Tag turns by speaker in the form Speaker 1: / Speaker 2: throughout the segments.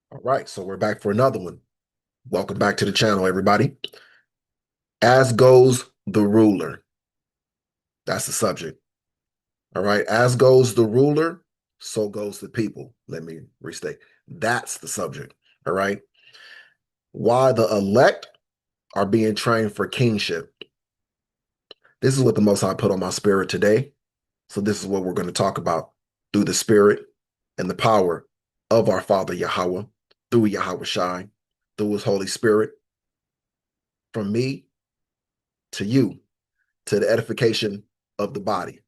Speaker 1: All right, so we're back for another one. Welcome back to the channel, everybody. As goes the ruler. That's the subject. All right, as goes the ruler, so goes the people. Let me restate. That's the subject. All right. Why the elect are being trained for kingship. This is what the Most High put on my spirit today. So this is what we're going to talk about through the spirit and the power of our Father Yahweh, through Yahweh Shai, through his Holy Spirit, from me to you, to the edification of the body,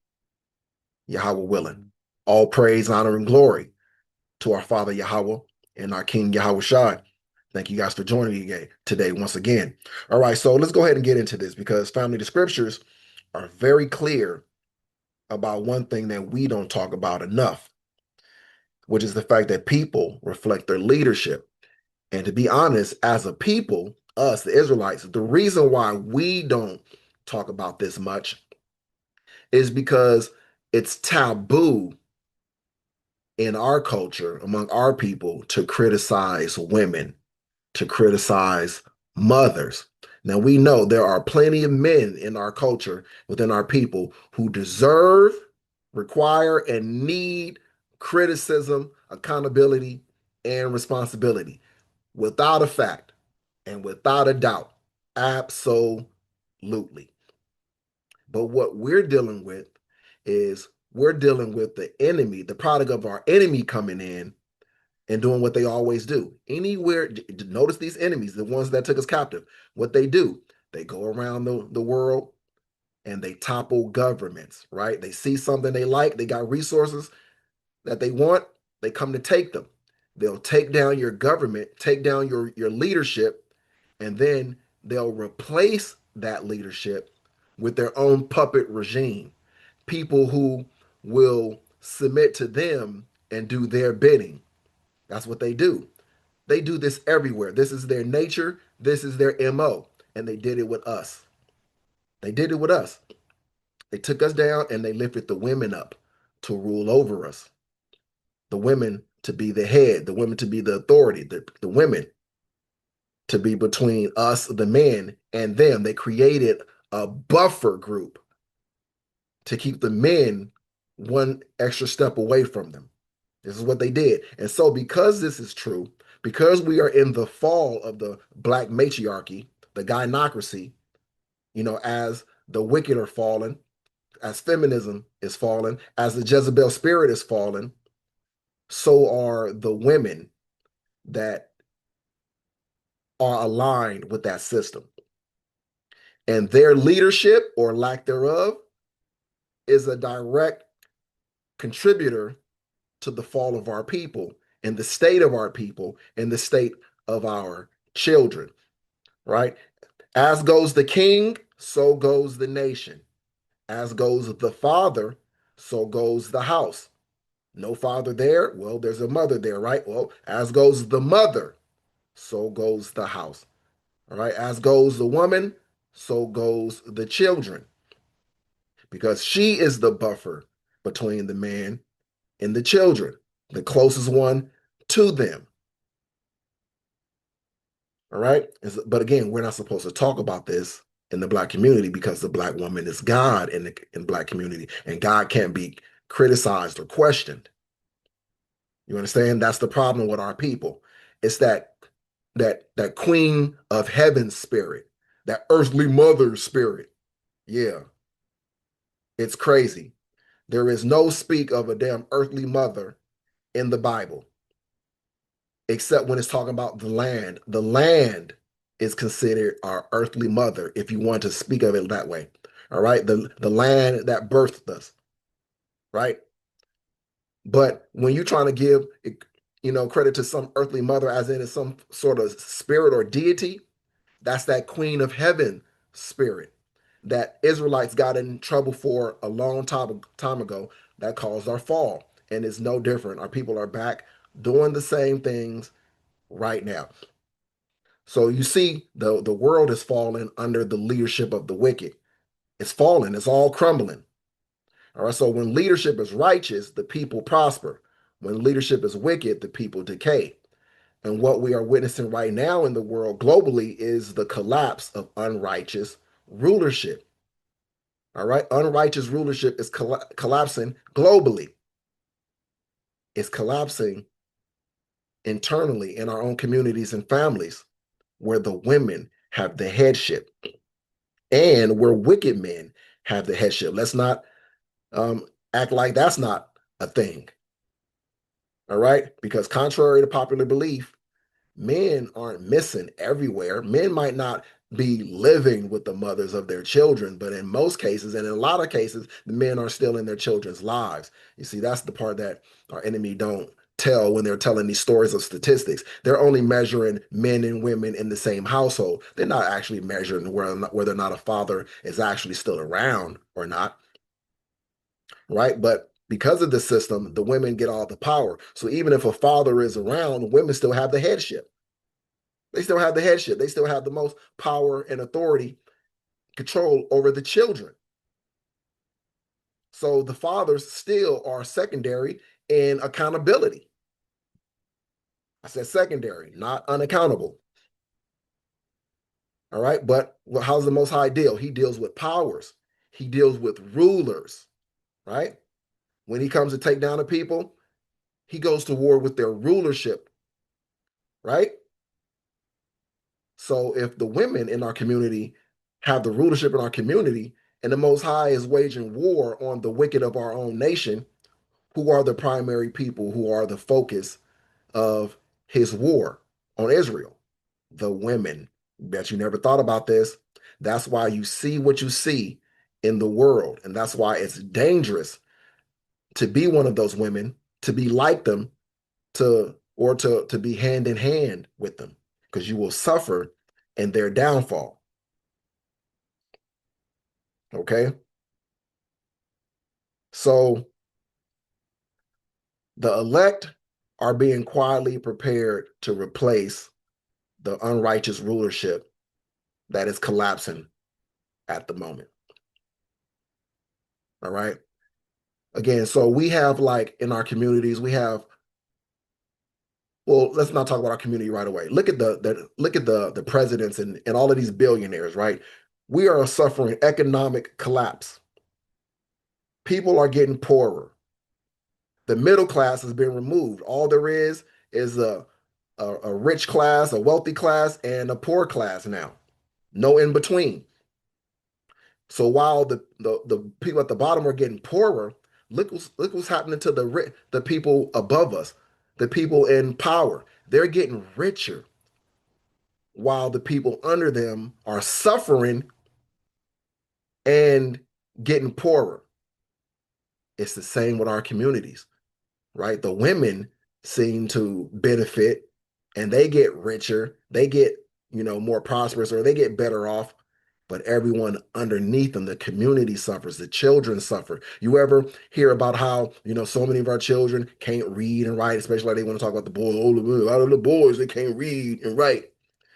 Speaker 1: Yahweh willing. All praise, honor, and glory to our Father Yahweh and our King Yahweh Shai. Thank you guys for joining me again today once again. All right, so let's go ahead and get into this because family, the scriptures are very clear about one thing that we don't talk about enough, which is the fact that people reflect their leadership. And to be honest, as a people, us, the Israelites, the reason why we don't talk about this much is because it's taboo in our culture, among our people, to criticize women, to criticize mothers. Now, we know there are plenty of men in our culture, within our people, who deserve, require, and need criticism, accountability, and responsibility. Without a fact and without a doubt. Absolutely. But what we're dealing with is we're dealing with the enemy, the product of our enemy coming in and doing what they always do. Anywhere, notice these enemies, the ones that took us captive, what they do, they go around the world and they topple governments, right? They see something they like, they got resources that they want, they come to take them. They'll take down your government, take down your leadership, and then they'll replace that leadership with their own puppet regime, people who will submit to them and do their bidding. That's what they do. They do this everywhere. This is their nature. This is their MO. And they did it with us. They did it with us. They took us down and they lifted the women up to rule over us. The women to be the head, the women to be the authority, the women to be between us, the men, and them. They created a buffer group to keep the men one extra step away from them. This is what they did. And so, because this is true, because we are in the fall of the black matriarchy, the gynocracy, as the wicked are fallen, as feminism is fallen, as the Jezebel spirit is fallen, so are the women that are aligned with that system. And their leadership or lack thereof is a direct contributor to the fall of our people and the state of our people and the state of our children, right? As goes the king, so goes the nation. As goes the father, so goes the house. No father there? Well, there's a mother there, right? Well, as goes the mother, so goes the house. All right. As goes the woman, so goes the children, because she is the buffer between the man and the children, the closest one to them. All right. But again, we're not supposed to talk about this in the black community because the black woman is God in the black community, and God can't be criticized or questioned. You understand? That's the problem with our people. It's that queen of heaven spirit, that earthly mother spirit. Yeah, it's crazy. There is no speak of a damn earthly mother in the Bible, except when it's talking about the land. The land is considered our earthly mother, if you want to speak of it that way. All right. The land that birthed us, right? But when you're trying to give credit to some earthly mother, as in some sort of spirit or deity, that's that queen of heaven spirit that Israelites got in trouble for a long time ago that caused our fall. And it's no different. Our people are back doing the same things right now. So you see, the world is falling under the leadership of the wicked. It's falling, it's all crumbling. All right. So when leadership is righteous, the people prosper. When leadership is wicked, the people decay. And what we are witnessing right now in the world globally is the collapse of unrighteous rulership. All right. Unrighteous rulership is collapsing globally. It's collapsing internally in our own communities and families where the women have the headship and where wicked men have the headship. Let's not um, act like that's not a thing. All right. Because contrary to popular belief, men aren't missing everywhere. Men might not be living with the mothers of their children, but in most cases, and in a lot of cases, the men are still in their children's lives. You see, that's the part that our enemy don't tell when they're telling these stories of statistics. They're only measuring men and women in the same household. They're not actually measuring whether or not a father is actually still around or not, right? But because of the system, the women get all the power. So even if a father is around, women still have the headship. They still have the headship. They still have the most power and authority, control over the children. So the fathers still are secondary in accountability. I said secondary, not unaccountable. All right. But how's the Most High deal? He deals with powers, he deals with rulers, right? When he comes to take down the people, he goes to war with their rulership, right? So if the women in our community have the rulership in our community, and the Most High is waging war on the wicked of our own nation, who are the primary people who are the focus of his war on Israel? The women. Bet you never thought about this. That's why you see what you see in the world. And that's why it's dangerous to be one of those women, to be like them, to be hand in hand with them, because you will suffer in their downfall. Okay. So the elect are being quietly prepared to replace the unrighteous rulership that is collapsing at the moment. All right. Again, so we have like in our communities, we have, well, let's not talk about our community right away. Look at the presidents and all of these billionaires, right? We are suffering economic collapse. People are getting poorer. The middle class has been removed. All there is a rich class, a wealthy class, and a poor class now. No in between. So while the people at the bottom are getting poorer, look what's happening to the people above us, the people in power. They're getting richer while the people under them are suffering and getting poorer. It's the same with our communities, right? The women seem to benefit and they get richer, they get, more prosperous or they get better off, but everyone underneath them, the community suffers, the children suffer. You ever hear about how, so many of our children can't read and write, especially like they want to talk about the boys, oh, a lot of the boys, they can't read and write.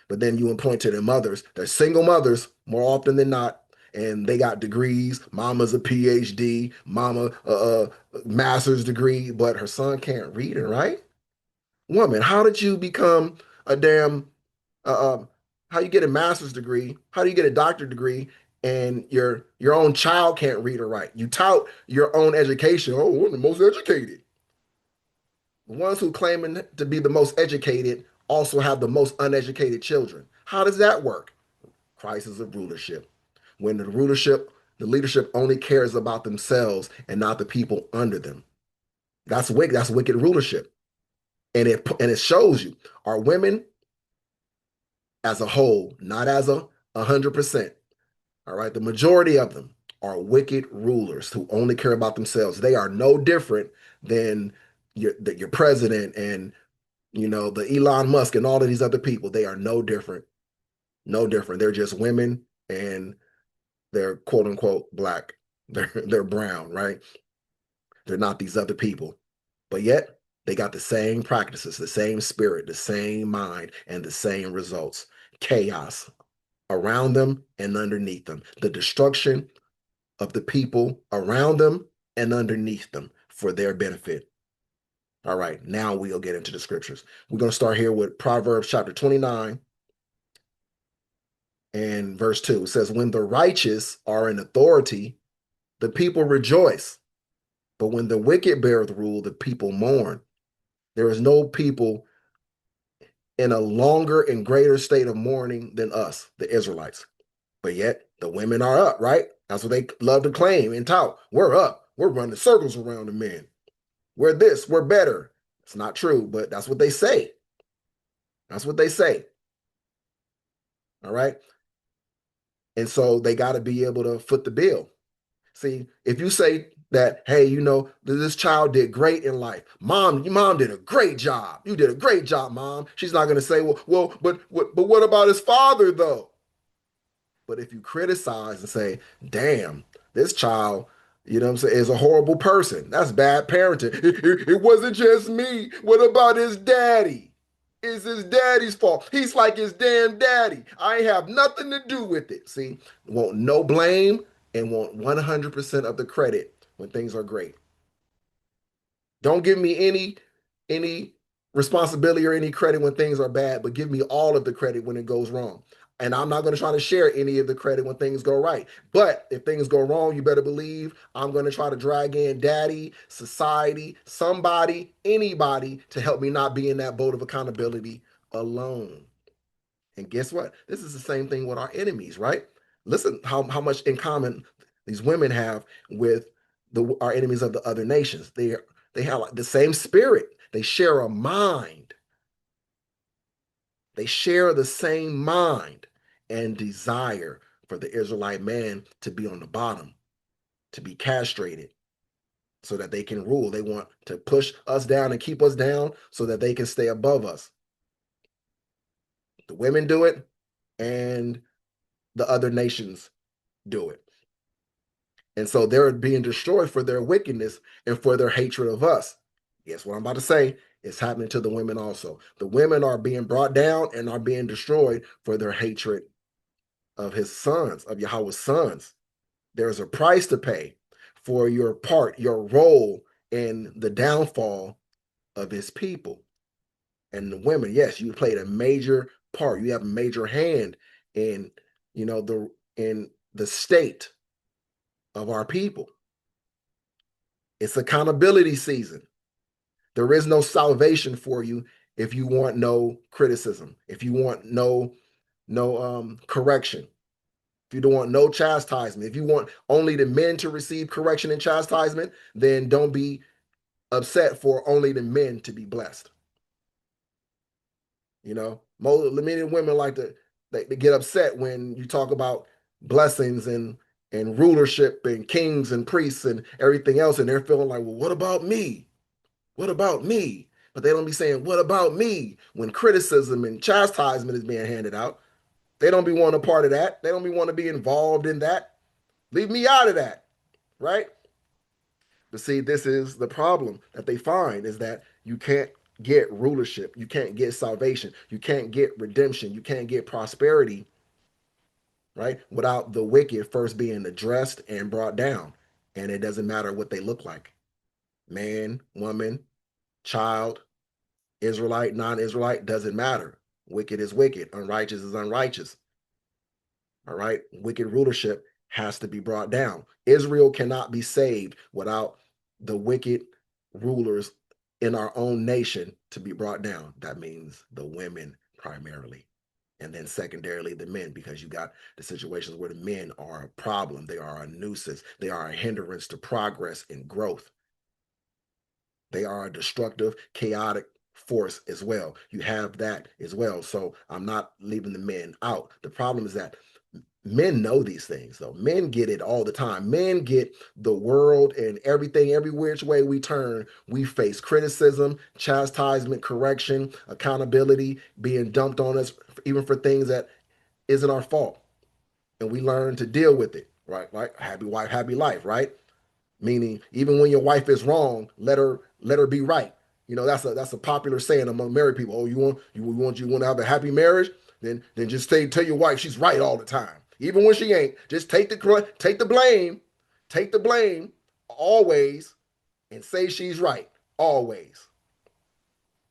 Speaker 1: But then you point to their mothers, they're single mothers more often than not, and they got degrees. Mama's a PhD, mama master's degree, but her son can't read and write. Woman, how did you become a damn uh, uh, how you get a master's degree? How do you get a doctorate degree? And your own child can't read or write. You tout your own education. Oh, we're the most educated. The ones who claiming to be the most educated also have the most uneducated children. How does that work? Crisis of rulership. When the leadership only cares about themselves and not the people under them. That's wicked. That's wicked rulership. And it shows you are women as a whole, not as a 100%. All right. The majority of them are wicked rulers who only care about themselves. They are no different than your president and the Elon Musk and all of these other people. They are no different. No different. They're just women and they're quote unquote black. They're brown, right? They're not these other people. But yet they got the same practices, the same spirit, the same mind, and the same results. Chaos around them and underneath them. The destruction of the people around them and underneath them for their benefit. All right, now we'll get into the scriptures. We're going to start here with Proverbs chapter 29 and verse 2. It says, when the righteous are in authority, the people rejoice. But when the wicked beareth rule, the people mourn. There is no people in a longer and greater state of mourning than us, the Israelites. But yet the women are up, right? That's what they love to claim and tout. We're up. We're running circles around the men. We're this, we're better. It's not true, but that's what they say. That's what they say. All right. And so they got to be able to foot the bill. See, if you say that, hey, this child did great in life. Mom, your mom did a great job. You did a great job, mom. She's not going to say, but what about his father though? But if you criticize and say, damn, this child, what I'm saying, is a horrible person. That's bad parenting. It wasn't just me. What about his daddy? It's his daddy's fault. He's like his damn daddy. I ain't have nothing to do with it. See, want no blame and want 100% of the credit when things are great. Don't give me any responsibility or any credit when things are bad, but give me all of the credit when it goes wrong. And I'm not going to try to share any of the credit when things go right. But if things go wrong, you better believe I'm going to try to drag in daddy, society, somebody, anybody to help me not be in that boat of accountability alone. And guess what? This is the same thing with our enemies, right? Listen how much in common these women have with our enemies of the other nations. They have like the same spirit. They share a mind. They share the same mind and desire for the Israelite man to be on the bottom, to be castrated so that they can rule. They want to push us down and keep us down so that they can stay above us. The women do it, and the other nations do it. And so they're being destroyed for their wickedness and for their hatred of us. Guess what I'm about to say? It's happening to the women also. The women are being brought down and are being destroyed for their hatred of his sons, of Yahweh's sons. There's a price to pay for your part, your role in the downfall of his people. And the women, yes, you played a major part. You have a major hand in, in the state of our people. It's accountability season. There is no salvation for you if you want no criticism, if you want no correction, if you don't want no chastisement, if you want only the men to receive correction and chastisement, then don't be upset for only the men to be blessed. Most men and women like they get upset when you talk about blessings and rulership and kings and priests and everything else, and they're feeling like, well, what about me? What about me? But they don't be saying, what about me? When criticism and chastisement is being handed out, they don't be wanting a part of that. They don't be want to be involved in that. Leave me out of that, right? But see, this is the problem that they find is that you can't get rulership. You can't get salvation. You can't get redemption. You can't get prosperity, right? Without the wicked first being addressed and brought down. And it doesn't matter what they look like. Man, woman, child, Israelite, non-Israelite, doesn't matter. Wicked is wicked. Unrighteous is unrighteous. All right. Wicked rulership has to be brought down. Israel cannot be saved without the wicked rulers in our own nation to be brought down. That means the women primarily. And then secondarily, the men, because you got the situations where the men are a problem. They are a nuisance. They are a hindrance to progress and growth. They are a destructive, chaotic force as well. You have that as well. So I'm not leaving the men out. The problem is that men know these things, though. Men get it all the time. Men get the world and everything, every which way we turn, we face criticism, chastisement, correction, accountability being dumped on us, even for things that isn't our fault. And we learn to deal with it, right? Right? Happy wife, happy life, right? Meaning, even when your wife is wrong, let her be right. That's a popular saying among married people. Oh, you want to have a happy marriage? Then just tell your wife she's right all the time, even when she ain't. Just take the blame always, and say she's right always.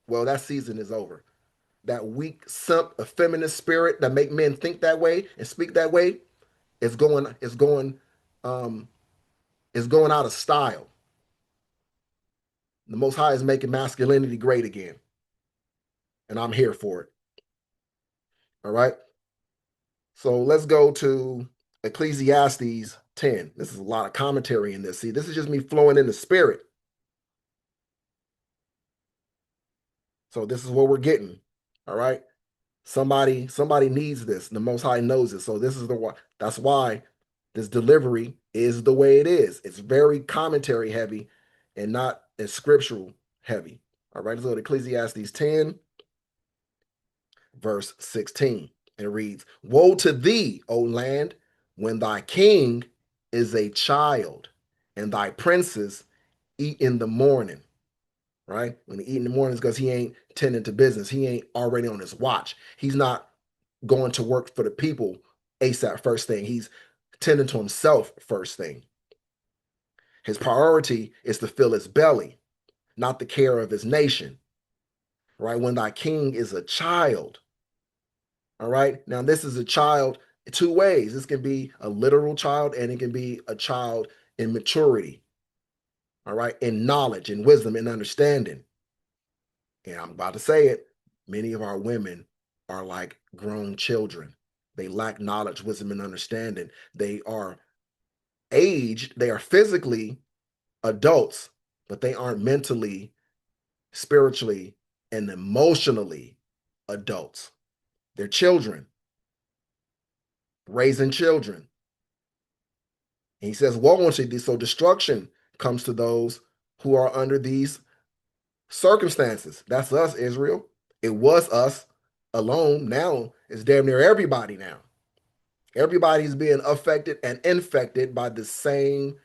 Speaker 1: Well, that season is over. That weak, simp, effeminate spirit that make men think that way and speak that way um, is going out of style. The Most High is making masculinity great again, and I'm here for it. All right. So let's go to Ecclesiastes 10. This is a lot of commentary in this. See, this is just me flowing in the spirit. So this is what we're getting. All right. Somebody needs this. The Most High knows it. So this is the why. That's why this delivery is the way it is. It's very commentary heavy and not as scriptural heavy. All right. So Ecclesiastes 10, verse 16. It reads, woe to thee, O land, when thy king is a child, and thy princes eat in the morning. Right? When he eat in the morning, because he ain't tending to business. He ain't already on his watch. He's not going to work for the people ASAP first thing. He's tending to himself first thing. His priority is to fill his belly, not the care of his nation. Right? When thy king is a child. All right. Now, this is a child two ways. This can be a literal child and it can be a child in maturity. All right. In knowledge and wisdom and understanding. And I'm about to say it. Many of our women are like grown children. They lack knowledge, wisdom, and understanding. They are aged, they are physically adults, but they aren't mentally, spiritually, and emotionally adults. They're children, raising children. And he says, woe unto thee. So destruction comes to those who are under these circumstances. That's us, Israel. It was us alone. Now it's damn near everybody now. Everybody's being affected and infected by the same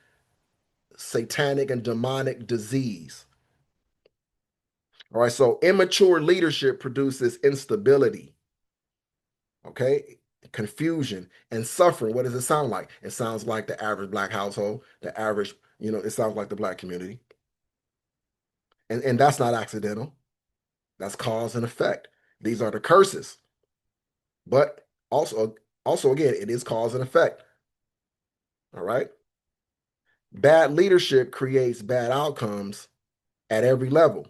Speaker 1: satanic and demonic disease. All right, so immature leadership produces instability, okay? Confusion and suffering. What does it sound like? It sounds like the average black household, the average, it sounds like the black community. And that's not accidental. That's cause and effect. These are the curses. But also again, it is cause and effect. All right. Bad leadership creates bad outcomes at every level.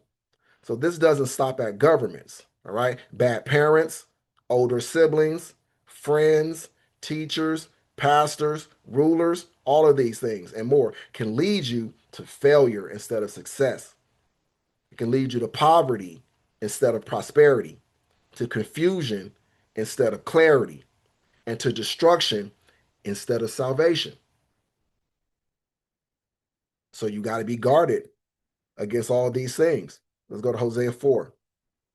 Speaker 1: So this doesn't stop at governments. All right. Bad parents, older siblings, friends, teachers, pastors, rulers, all of these things and more can lead you to failure instead of success. It can lead you to poverty instead of prosperity, to confusion instead of clarity, and to destruction instead of salvation. So you got to be guarded against all these things. Let's go to Hosea 4,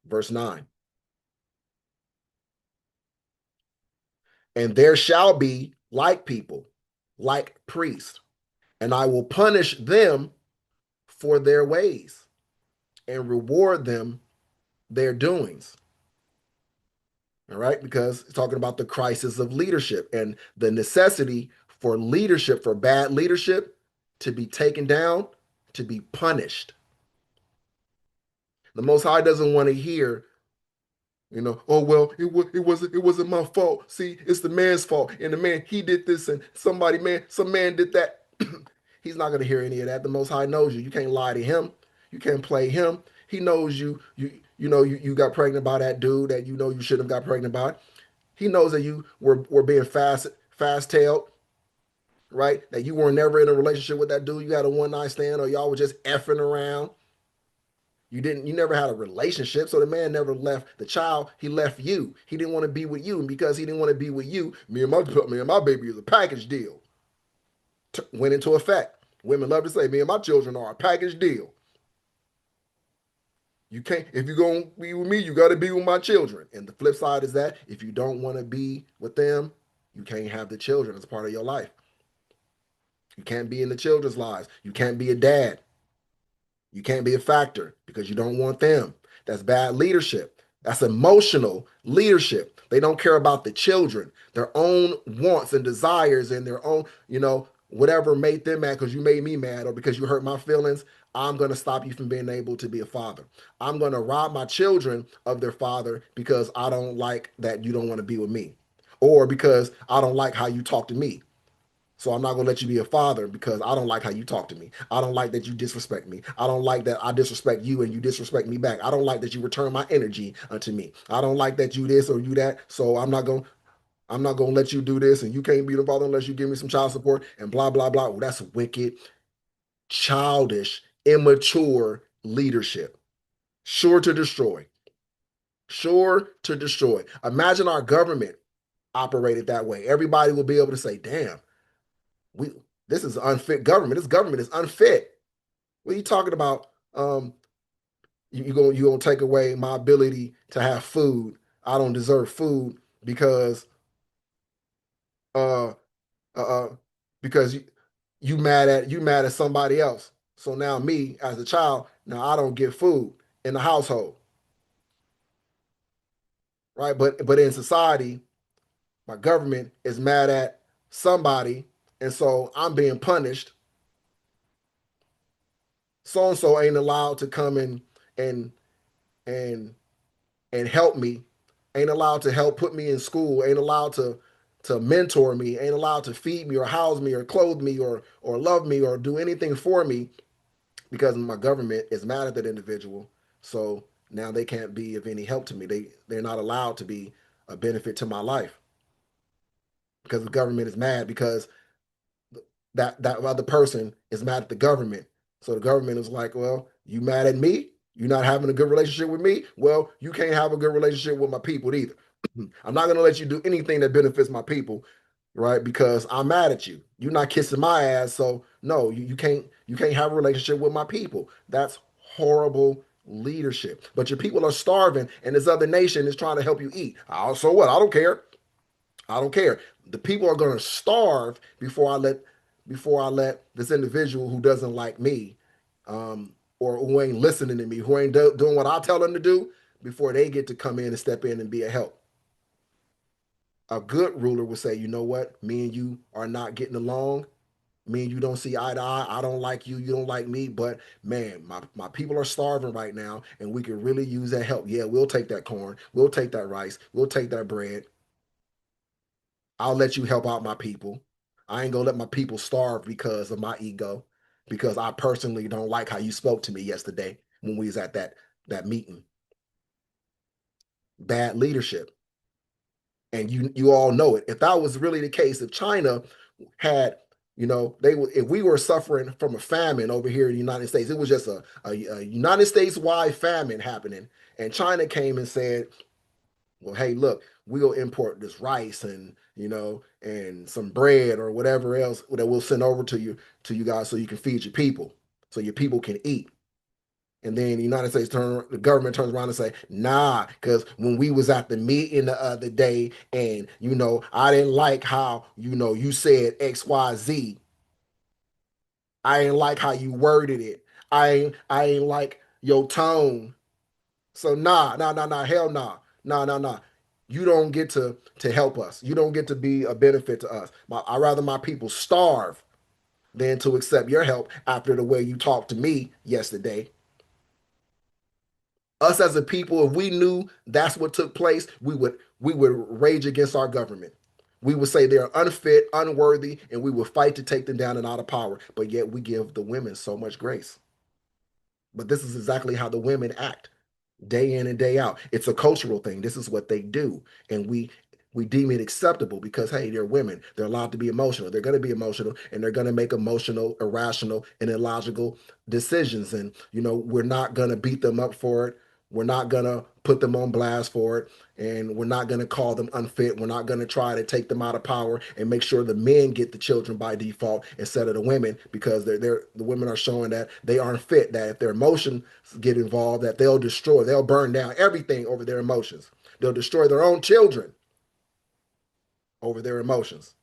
Speaker 1: verse 9. And there shall be like people, like priests, and I will punish them for their ways and reward them their doings. All right, because it's talking about the crisis of leadership and the necessity for leadership, for bad leadership to be taken down, to be punished. The Most High doesn't want to hear, oh well, it wasn't my fault. See, it's the man's fault, and the man he did this, and some man did that. He's not going to hear any of that. The Most High knows you. You can't lie to him. You can't play him. He knows you. You got pregnant by that dude that you shouldn't have got pregnant by. He knows that you were being fast tailed, right? That you were never in a relationship with that dude. You had a one night stand, or y'all were just effing around. You never had a relationship. So the man never left the child. He left you. He didn't want to be with you. And because he didn't want to be with you, me and my baby is a package deal. Went into effect. Women love to say, me and my children are a package deal. You can't, if you're going to be with me, you got to be with my children. And the flip side is that if you don't want to be with them, you can't have the children as part of your life. You can't be in the children's lives. You can't be a dad. You can't be a factor because you don't want them. That's bad leadership. That's emotional leadership. They don't care about the children, their own wants and desires and their own, whatever made them mad because you made me mad or because you hurt my feelings, I'm going to stop you from being able to be a father. I'm going to rob my children of their father because I don't like that you don't want to be with me or because I don't like how you talk to me. So I'm not gonna let you be a father because I don't like how you talk to me. I don't like that you disrespect me. I don't like that I disrespect you and you disrespect me back. I don't like that you return my energy unto me. I don't like that you this or you that. So I'm not gonna let you do this and you can't be the father unless you give me some child support and blah blah blah. Well, that's wicked, childish, immature leadership. Sure to destroy. Sure to destroy. Imagine our government operated that way. Everybody will be able to say, damn, we this is unfit government. This government is unfit. What are you talking about? You gonna take away my ability to have food. I don't deserve food uh uh, uh because you mad at somebody else. So now me as a child, now I don't get food in the household, right? But in society, my government is mad at somebody, and so I'm being punished. So and so ain't allowed to come in and and and help me, ain't allowed to help put me in school, ain't allowed to mentor me, ain't allowed to feed me or house me or clothe me or love me or do anything for me because my government is mad at that individual. So now they can't be of any help to me. They're not allowed to be a benefit to my life because the government is mad because that other person is mad at the government. So the government is like, well, you mad at me? You're not having a good relationship with me? Well, you can't have a good relationship with my people either. I'm not going to let you do anything that benefits my people, right? Because I'm mad at you. You're not kissing my ass, so no, you can't have a relationship with my people. That's horrible leadership. But your people are starving, and this other nation is trying to help you eat. So what? I don't care. I don't care. The people are going to starve before I let this individual who doesn't like me, or who ain't listening to me, who ain't doing what I tell them to do, before they get to come in and step in and be a help. A good ruler would say, you know what, me and you are not getting along. Me and you don't see eye to eye. I don't like you. You don't like me. But man, my people are starving right now, and we could really use that help. Yeah, we'll take that corn. We'll take that rice. We'll take that bread. I'll let you help out my people. I ain't gonna let my people starve because of my ego, because I personally don't like how you spoke to me yesterday when we was at that meeting. Bad leadership. And you all know it. If that was really the case, if China had, if we were suffering from a famine over here in the United States, it was just a United States wide famine happening, and China came and said, well, hey, look, we'll import this rice and some bread or whatever else that we'll send over to you guys so you can feed your people, so your people can eat. And then the government turns around and say, nah, because when we was at the meeting the other day, and I didn't like how you said XYZ. I ain't like how you worded it. I ain't like your tone. So nah, hell nah, nah. You don't get to help us. You don't get to be a benefit to us. I rather my people starve than to accept your help after the way you talked to me yesterday. Us as a people, if we knew that's what took place, we would rage against our government. We would say they're unfit, unworthy, and we would fight to take them down and out of power. But yet we give the women so much grace. But this is exactly how the women act day in and day out. It's a cultural thing. This is what they do. And we deem it acceptable because hey, they're women. They're allowed to be emotional. They're going to be emotional and they're going to make emotional, irrational, and illogical decisions. And we're not going to beat them up for it. We're not going to put them on blast for it. And we're not going to call them unfit. We're not going to try to take them out of power and make sure the men get the children by default instead of the women because the women are showing that they aren't fit, that if their emotions get involved, that they'll burn down everything over their emotions. They'll destroy their own children over their emotions.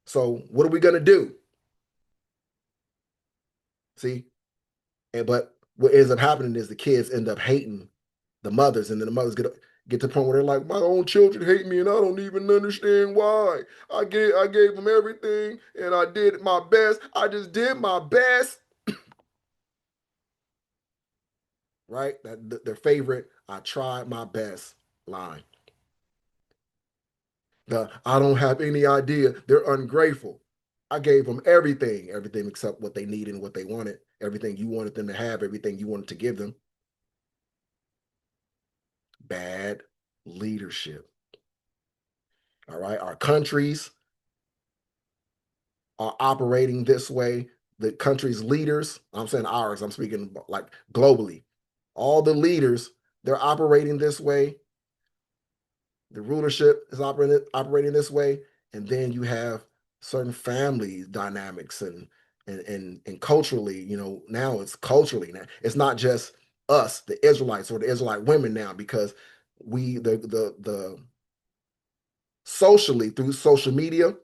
Speaker 1: So what are we going to do? See? But what ends up happening is the kids end up hating the mothers, and then the mothers Get to the point where they're like, my own children hate me and I don't even understand why. I gave them everything and I did my best. I just did my best. Right? Their favorite, I tried my best line. The I don't have any idea. They're ungrateful. I gave them everything, everything except what they needed and what they wanted, everything you wanted them to have, everything you wanted to give them. Bad leadership. All right. Our countries are operating this way. The country's leaders, I'm saying ours, I'm speaking like globally. All the leaders, they're operating this way. The rulership is operating this way. And then you have certain family dynamics and culturally, now it's culturally now. It's not just us, the Israelites or the Israelite women now, because we the socially through social media,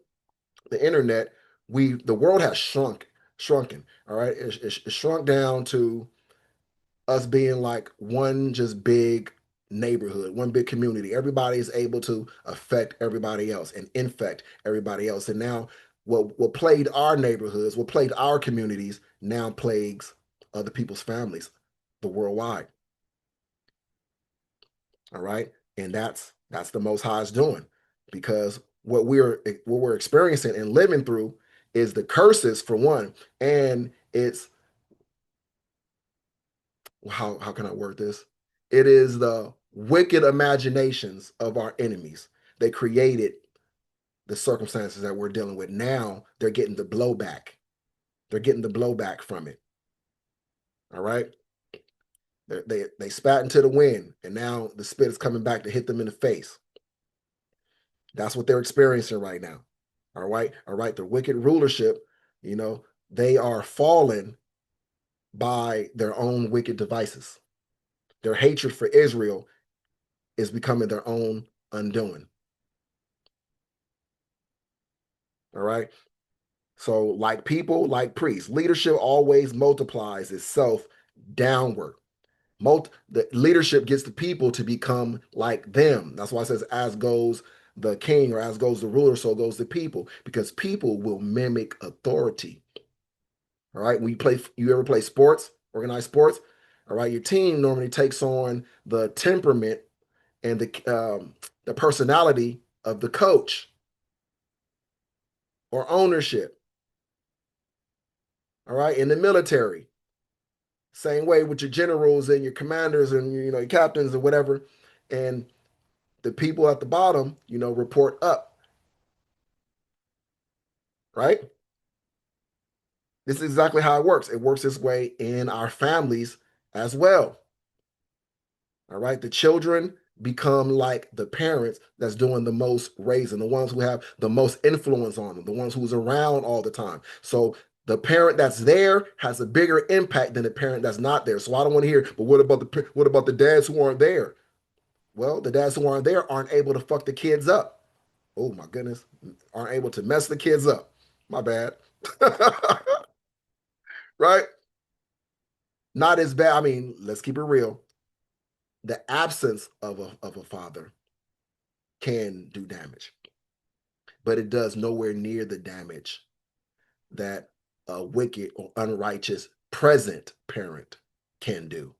Speaker 1: the internet, the world has shrunken. All right, it's shrunk down to us being like one just big neighborhood, one big community. Everybody is able to affect everybody else and infect everybody else. And now, what plagued our neighborhoods, what plagued our communities, now plagues other people's families, the worldwide. All right, and that's the Most High's doing, because what we're experiencing and living through is the curses for one, and it's how can I word this? It is the wicked imaginations of our enemies. They created the circumstances that we're dealing with. Now they're getting the blowback. They're getting the blowback from it. All right. They spat into the wind, and now the spit is coming back to hit them in the face. That's what they're experiencing right now. All right. All right. The wicked rulership, you know, they are fallen by their own wicked devices. Their hatred for Israel is becoming their own undoing. All right. So, like people, like priests, leadership always multiplies itself downward. The leadership gets the people to become like them. That's why it says, as goes the king or as goes the ruler, so goes the people, because people will mimic authority. All right. When you ever play sports, organized sports, all right, your team normally takes on the temperament and the personality of the coach or ownership. All right. In the military, same way with your generals and your commanders and your captains or whatever. And the people at the bottom, report up, right? This is exactly how it works. It works this way in our families as well. All right. The children become like the parents that's doing the most raising, the ones who have the most influence on them, the ones who's around all the time. So the parent that's there has a bigger impact than the parent that's not there. So I don't want to hear, but what about the dads who aren't there? Well, the dads who aren't there aren't able to fuck the kids up. Oh my goodness. Aren't able to mess the kids up. My bad. Right? Not as bad. I mean, let's keep it real. The absence of a father can do damage, but it does nowhere near the damage that a wicked or unrighteous present parent can do.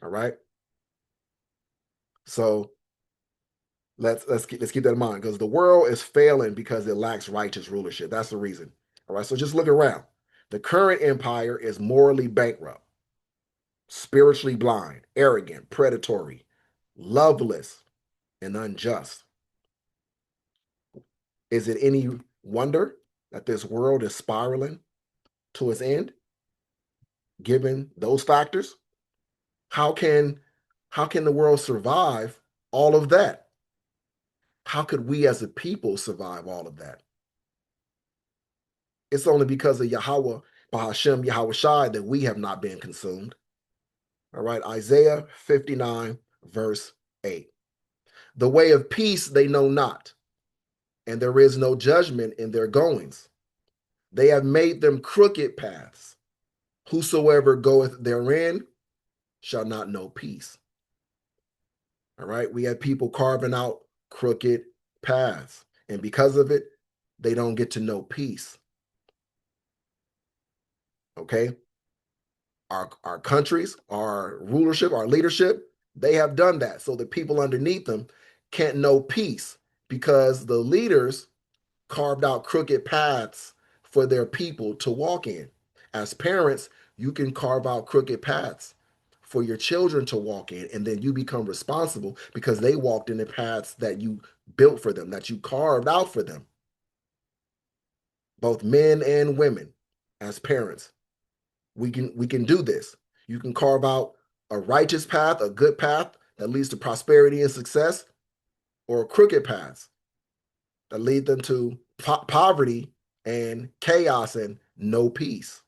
Speaker 1: All right. So let's keep that in mind, because the world is failing because it lacks righteous rulership. That's the reason. All right. So just look around. The current empire is morally bankrupt, spiritually blind, arrogant, predatory, loveless, and unjust. Is it any wonder that this world is spiraling to its end, given those factors? How can how can the world survive all of that? How could we as a people survive all of that? It's only because of Yahweh, Bahashem, Yahweh Shai, that we have not been consumed. All right, Isaiah 59, verse 8. The way of peace they know not, and there is no judgment in their goings. They have made them crooked paths. Whosoever goeth therein shall not know peace. All right. We have people carving out crooked paths. And because of it, they don't get to know peace. Okay. Our countries, our rulership, our leadership, they have done that. So the people underneath them can't know peace because the leaders carved out crooked paths for their people to walk in. As parents, you can carve out crooked paths for your children to walk in, and then you become responsible because they walked in the paths that you built for them, that you carved out for them, both men and women. As parents, we can do this. You can carve out a righteous path, a good path that leads to prosperity and success, or crooked paths that lead them to poverty and chaos and no peace.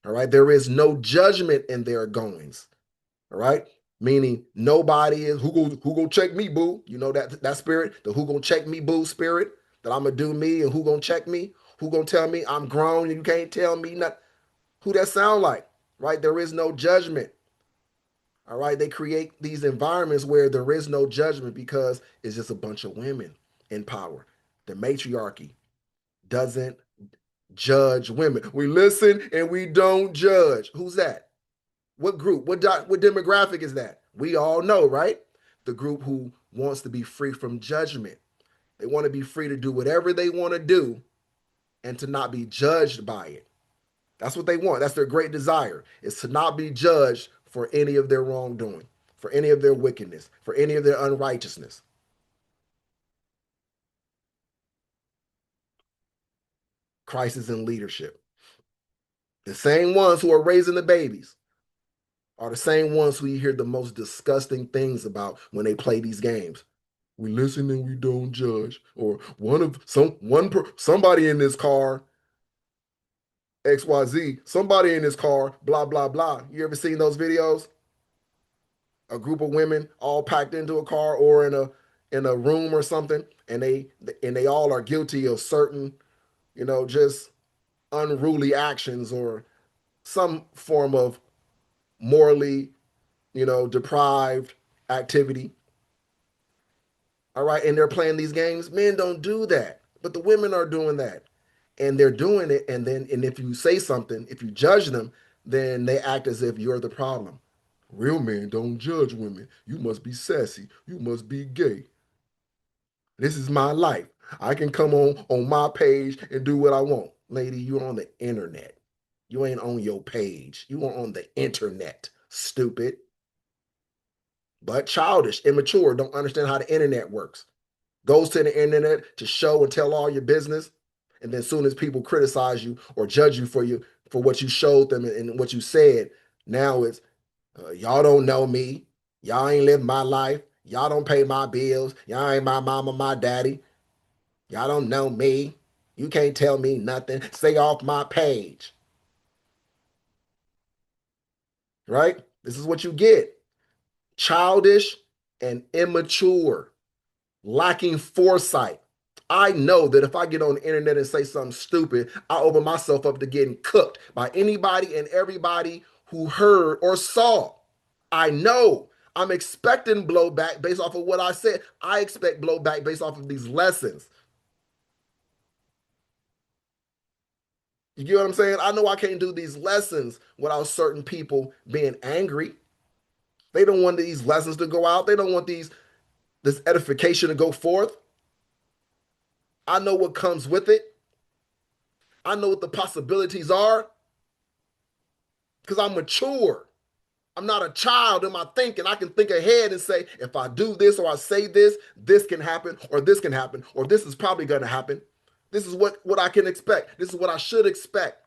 Speaker 1: All right. There is no judgment in their goings. All right. Meaning nobody is who go check me, boo. You know that spirit, the who gonna check me, boo spirit, that I'm gonna do me and who gonna check me, who gonna tell me I'm grown and you can't tell me nothing. Who that sound like? Right? There is no judgment. All right. They create these environments where there is no judgment because it's just a bunch of women in power. The matriarchy doesn't judge women. We listen and we don't judge. Who's that? What group? What demographic is that? We all know, right? The group who wants to be free from judgment. They want to be free to do whatever they want to do and to not be judged by it. That's what they want. That's their great desire, is to not be judged for any of their wrongdoing, for any of their wickedness, for any of their unrighteousness. Crisis in leadership. The same ones who are raising the babies are the same ones who you hear the most disgusting things about when they play these games. We listen and we don't judge. Or somebody in this car, XYZ, somebody in this car, blah, blah, blah. You ever seen those videos? A group of women all packed into a car or in a room or something, and they all are guilty of certain, just unruly actions or some form of morally, deprived activity. All right. And they're playing these games. Men don't do that. But the women are doing that. And they're doing it. And if you say something, if you judge them, then they act as if you're the problem. Real men don't judge women. You must be sassy. You must be gay. This is my life. I can come on my page and do what I want. Lady, you're on the internet. You ain't on your page. You are on the internet. Stupid. But childish, immature, don't understand how the internet works. Goes to the internet to show and tell all your business. And then as soon as people criticize you or judge you for what you showed them and what you said, now it's y'all don't know me. Y'all ain't live my life. Y'all don't pay my bills. Y'all ain't my mama, my daddy. Y'all don't know me. You can't tell me nothing. Stay off my page. Right? This is what you get. Childish and immature, lacking foresight. I know that if I get on the internet and say something stupid, I open myself up to getting cooked by anybody and everybody who heard or saw. I know I'm expecting blowback based off of what I said. I expect blowback based off of these lessons. You get what I'm saying? I know I can't do these lessons without certain people being angry. They don't want these lessons to go out. They don't want this edification to go forth. I know what comes with it. I know what the possibilities are because I'm mature. I'm not a child in my thinking. I can think ahead and say, if I do this or I say this, this can happen, or this can happen, or this is probably going to happen. This is what I can expect. This is what I should expect.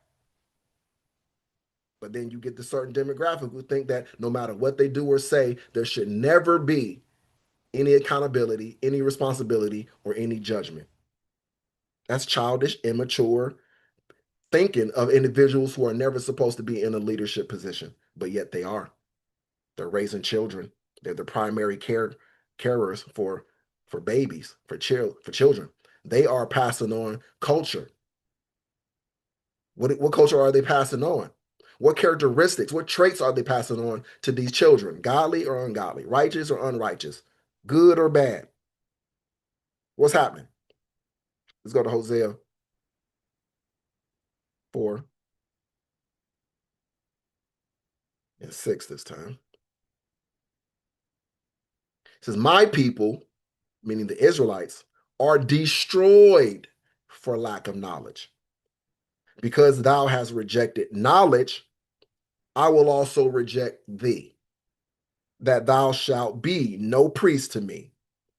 Speaker 1: But then you get the certain demographic who think that no matter what they do or say, there should never be any accountability, any responsibility, or any judgment. That's childish, immature thinking of individuals who are never supposed to be in a leadership position, but yet they are. They're raising children. They're the primary carers for babies, for children. They are passing on culture. What culture are they passing on? What characteristics, what traits are they passing on to these children? Godly or ungodly? Righteous or unrighteous? Good or bad? What's happening? Let's go to Hosea 4 and 6 this time. It says, my people, meaning the Israelites, are destroyed for lack of knowledge. Because thou hast rejected knowledge, I will also reject thee, that thou shalt be no priest to me,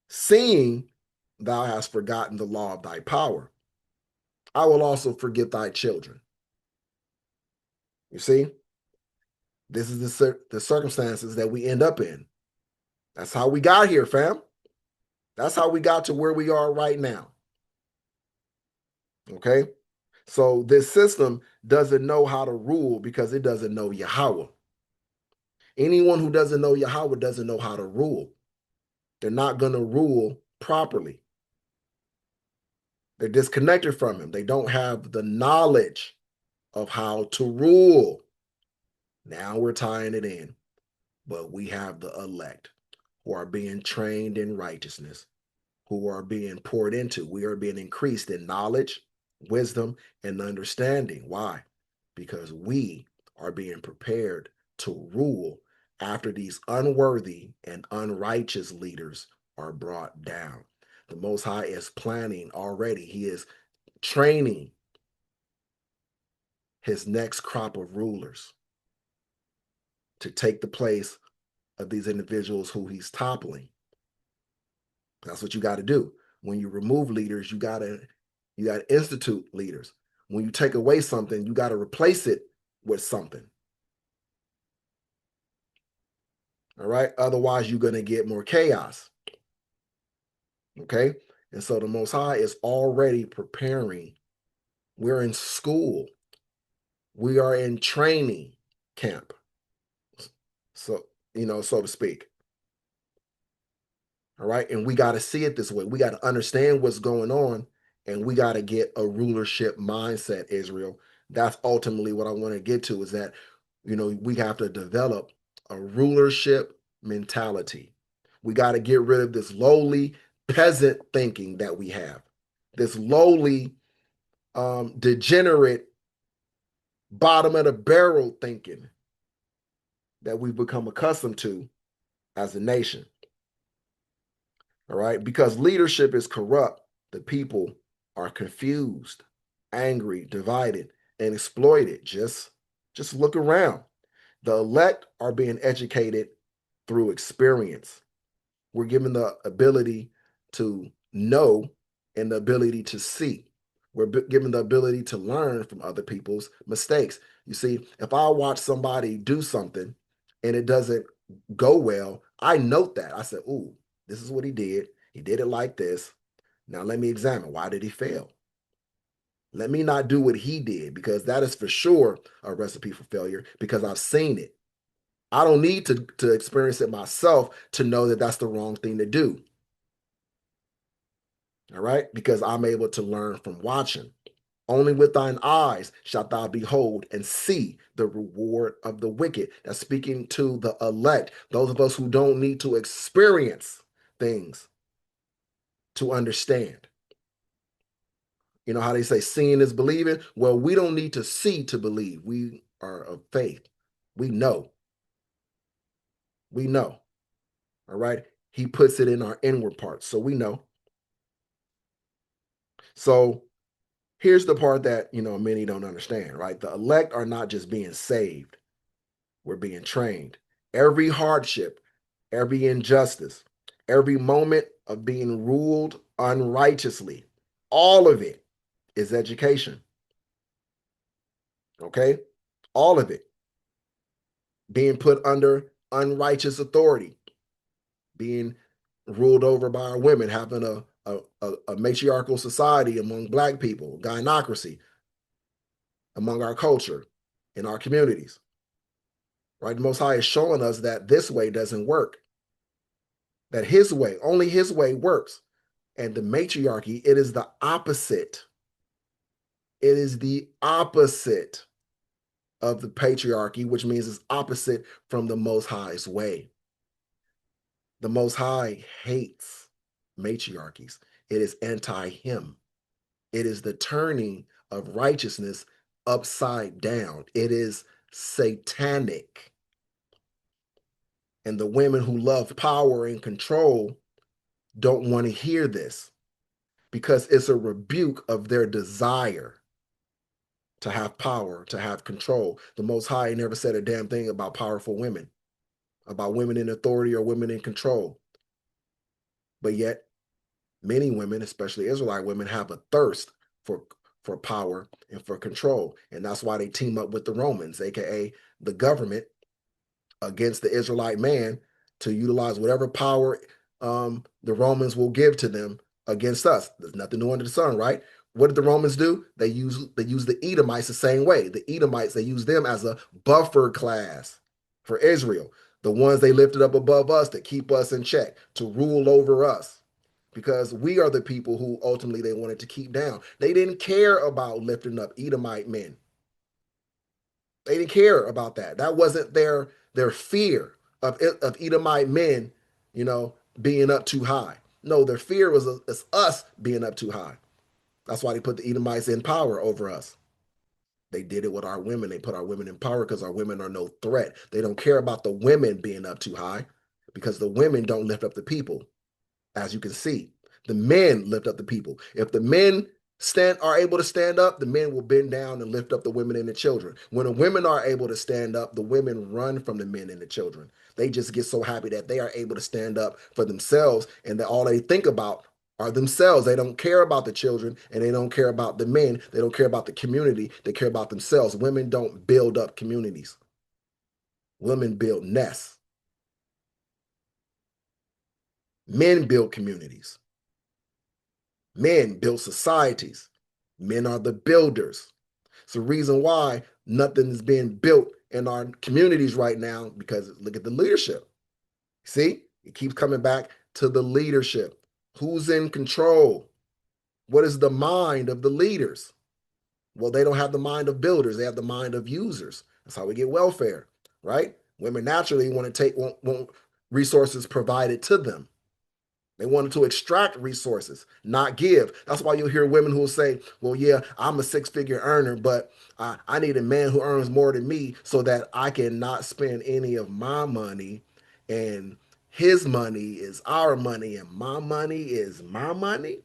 Speaker 1: seeing thou hast forgotten the law of thy power. I will also forget thy children. You see, this is the circumstances that we end up in. That's how we got here, fam. That's how we got to where we are right now. Okay? So this system doesn't know how to rule because it doesn't know Yahweh. Anyone who doesn't know Yahweh doesn't know how to rule. They're not going to rule properly. They're disconnected from him. They don't have the knowledge of how to rule. Now we're tying it in. But we have the elect who are being trained in righteousness, who are being poured into. We are being increased in knowledge, wisdom, and understanding. Why? Because we are being prepared to rule after these unworthy and unrighteous leaders are brought down. The Most High is planning already. He is training his next crop of rulers to take the place of these individuals who he's toppling. That's what you got to do. When you remove leaders, you got to institute leaders. When you take away something, you got to replace it with something. All right? Otherwise, you're going to get more chaos. Okay? And so the Most High is already preparing. We're in school. We are in training camp. So, so to speak. All right. And we got to see it this way. We got to understand what's going on, and we got to get a rulership mindset, Israel. That's ultimately what I want to get to, is that, we have to develop a rulership mentality. We got to get rid of this lowly peasant thinking that we have, this lowly, degenerate, bottom of the barrel thinking that we've become accustomed to as a nation. All right. Because leadership is corrupt. The people are confused, angry, divided, and exploited. Just look around. The elect are being educated through experience. We're given the ability to know and the ability to see. We're given the ability to learn from other people's mistakes. You see, if I watch somebody do something and it doesn't go well, I note that. I said, ooh, this is what he did. He did it like this. Now let me examine. Why did he fail? Let me not do what he did, because that is for sure a recipe for failure, because I've seen it. I don't need to experience it myself to know that that's the wrong thing to do. All right? Because I'm able to learn from watching. Only with thine eyes shalt thou behold and see the reward of the wicked. That's speaking to the elect, those of us who don't need to experience things to understand. You know how they say seeing is believing? Well, we don't need to see to believe. We are of faith. We know. We know. All right? He puts it in our inward parts, so we know. So here's the part that, many don't understand, right? The elect are not just being saved. We're being trained. Every hardship, every injustice, every moment of being ruled unrighteously, all of it is education. Okay? All of it. Being put under unrighteous authority, being ruled over by our women, having a matriarchal society among Black people, gynocracy among our culture, in our communities. Right? The Most High is showing us that this way doesn't work. That his way, only his way works. And the matriarchy, it is the opposite. It is the opposite of the patriarchy, which means it's opposite from the Most High's way. The Most High hates matriarchies. It is anti him. It is the turning of righteousness upside down. It is satanic. And the women who love power and control don't want to hear this because it's a rebuke of their desire to have power, to have control. The Most High never said a damn thing about powerful women, about women in authority or women in control. But yet, many women, especially Israelite women, have a thirst for for power and for control. And that's why they team up with the Romans, aka the government, against the Israelite man to utilize whatever power the Romans will give to them against us. There's nothing new under the sun, right? What did the Romans do? They use the Edomites the same way. The Edomites, they use them as a buffer class for Israel. The ones they lifted up above us to keep us in check, to rule over us. Because we are the people who ultimately they wanted to keep down. They didn't care about lifting up Edomite men. They didn't care about that. That wasn't their fear of Edomite men, being up too high. No, their fear was us being up too high. That's why they put the Edomites in power over us. They did it with our women. They put our women in power because our women are no threat. They don't care about the women being up too high because the women don't lift up the people. As you can see, the men lift up the people. If the men are able to stand up, the men will bend down and lift up the women and the children. When the women are able to stand up, the women run from the men and the children. They just get so happy that they are able to stand up for themselves, and that all they think about are themselves. They don't care about the children, and they don't care about the men. They don't care about the community. They care about themselves. Women don't build up communities. Women build nests. Men build communities. Men build societies. Men are the builders. It's the reason why nothing is being built in our communities right now, because look at the leadership. See, it keeps coming back to the leadership. Who's in control? What is the mind of the leaders? Well, they don't have the mind of builders. They have the mind of users. That's how we get welfare, right? Women naturally want resources provided to them. They wanted to extract resources, not give. That's why you'll hear women who will say, well, yeah, I'm a six-figure earner, but I need a man who earns more than me so that I can not spend any of my money, and his money is our money and my money is my money.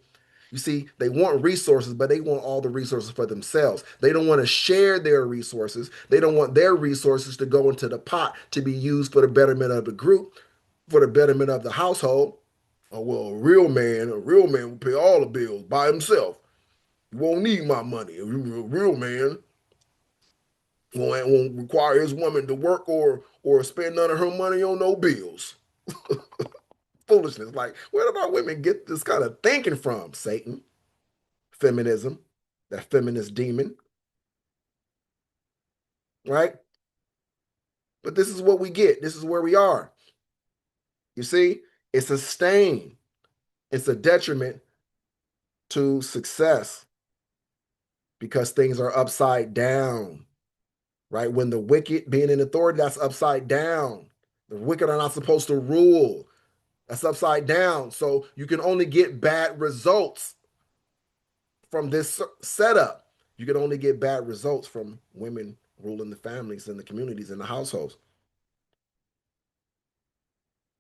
Speaker 1: You see, they want resources, but they want all the resources for themselves. They don't want to share their resources. They don't want their resources to go into the pot to be used for the betterment of the group, for the betterment of the household. Oh, well, a real man will pay all the bills by himself. He won't need my money. A real man won't require his woman to work or spend none of her money on no bills. Foolishness. Like, where do our women get this kind of thinking from? Satan, feminism, that feminist demon, right? But this is what we get. This is where we are. You see, it's a stain. It's a detriment to success because things are upside down, right? When the wicked being in authority, that's upside down. The wicked are not supposed to rule. That's upside down. So you can only get bad results from this setup. You can only get bad results from women ruling the families and the communities and the households.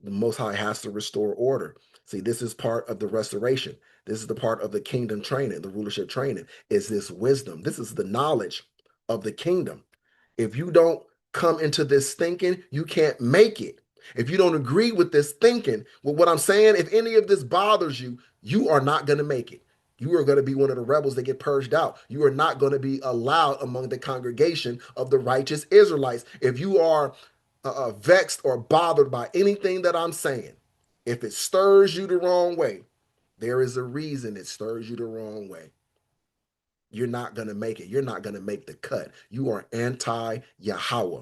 Speaker 1: The Most High has to restore order. See, this is part of the restoration. This is the part of the kingdom training, the rulership training, is this wisdom. This is the knowledge of the kingdom. If you don't come into this thinking, you can't make it. If you don't agree with this thinking, well, what I'm saying, if any of this bothers you, you are not going to make it. You are going to be one of the rebels that get purged out. You are not going to be allowed among the congregation of the righteous Israelites. If you are vexed or bothered by anything that I'm saying, if it stirs you the wrong way, there is a reason it stirs you the wrong way. You're not going to make it. You're not going to make the cut. You are anti Yahweh.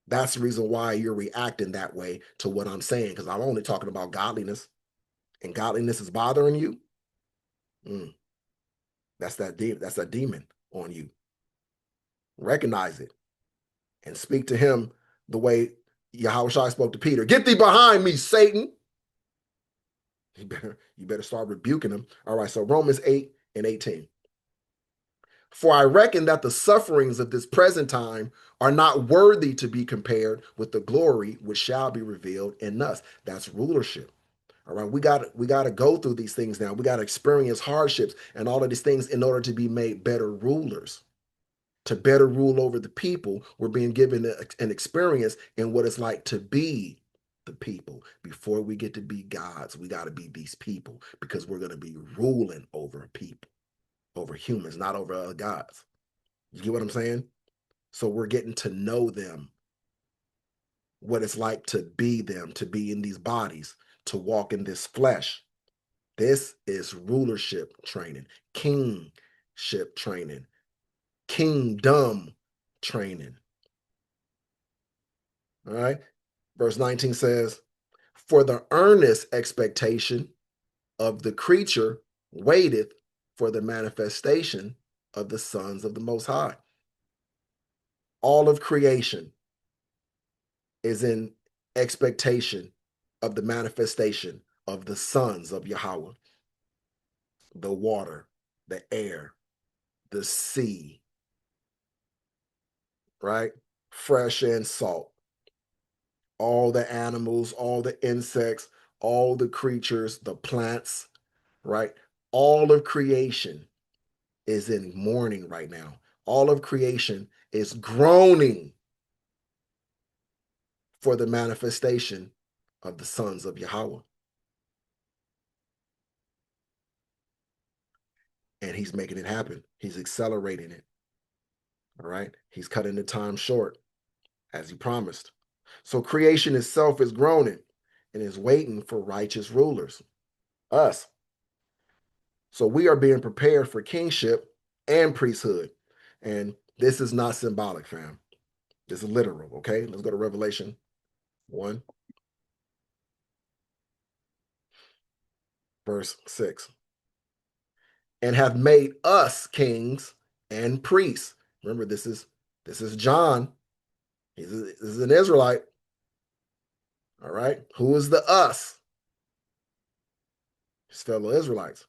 Speaker 1: That's the reason why you're reacting that way to what I'm saying, because I'm only talking about godliness, and godliness is bothering you. Mm, that's that demon on you. Recognize it and speak to him the way Yahushua spoke to Peter. Get thee behind me, Satan. You better start rebuking him. All right, so Romans 8 and 18. For I reckon that the sufferings of this present time are not worthy to be compared with the glory which shall be revealed in us. That's rulership. All right, we got to go through these things now. We got to experience hardships and all of these things in order to be made better rulers, to better rule over the people. We're being given an experience in what it's like to be the people. Before we get to be gods, we got to be these people because we're going to be ruling over people, over humans, not over other gods. You get what I'm saying? So we're getting to know them, what it's like to be them, to be in these bodies, to walk in this flesh. This is rulership training, kingship training, kingdom training. All right. Verse 19 says, for the earnest expectation of the creature waiteth for the manifestation of the sons of the Most High. All of creation is in expectation of the manifestation of the sons of Yahweh, the water, the air, the sea, right? Fresh and salt. All the animals, all the insects, all the creatures, the plants, right? All of creation is in mourning right now. All of creation is groaning for the manifestation of the sons of Yahweh. And he's making it happen. He's accelerating it. All right. He's cutting the time short as he promised. So creation itself is groaning and is waiting for righteous rulers, us. So we are being prepared for kingship and priesthood. And this is not symbolic, fam. This is literal, okay? Let's go to Revelation 1, verse 6. And have made us kings and priests. Remember, this is John. This is an Israelite. All right. Who is the us? His fellow Israelites,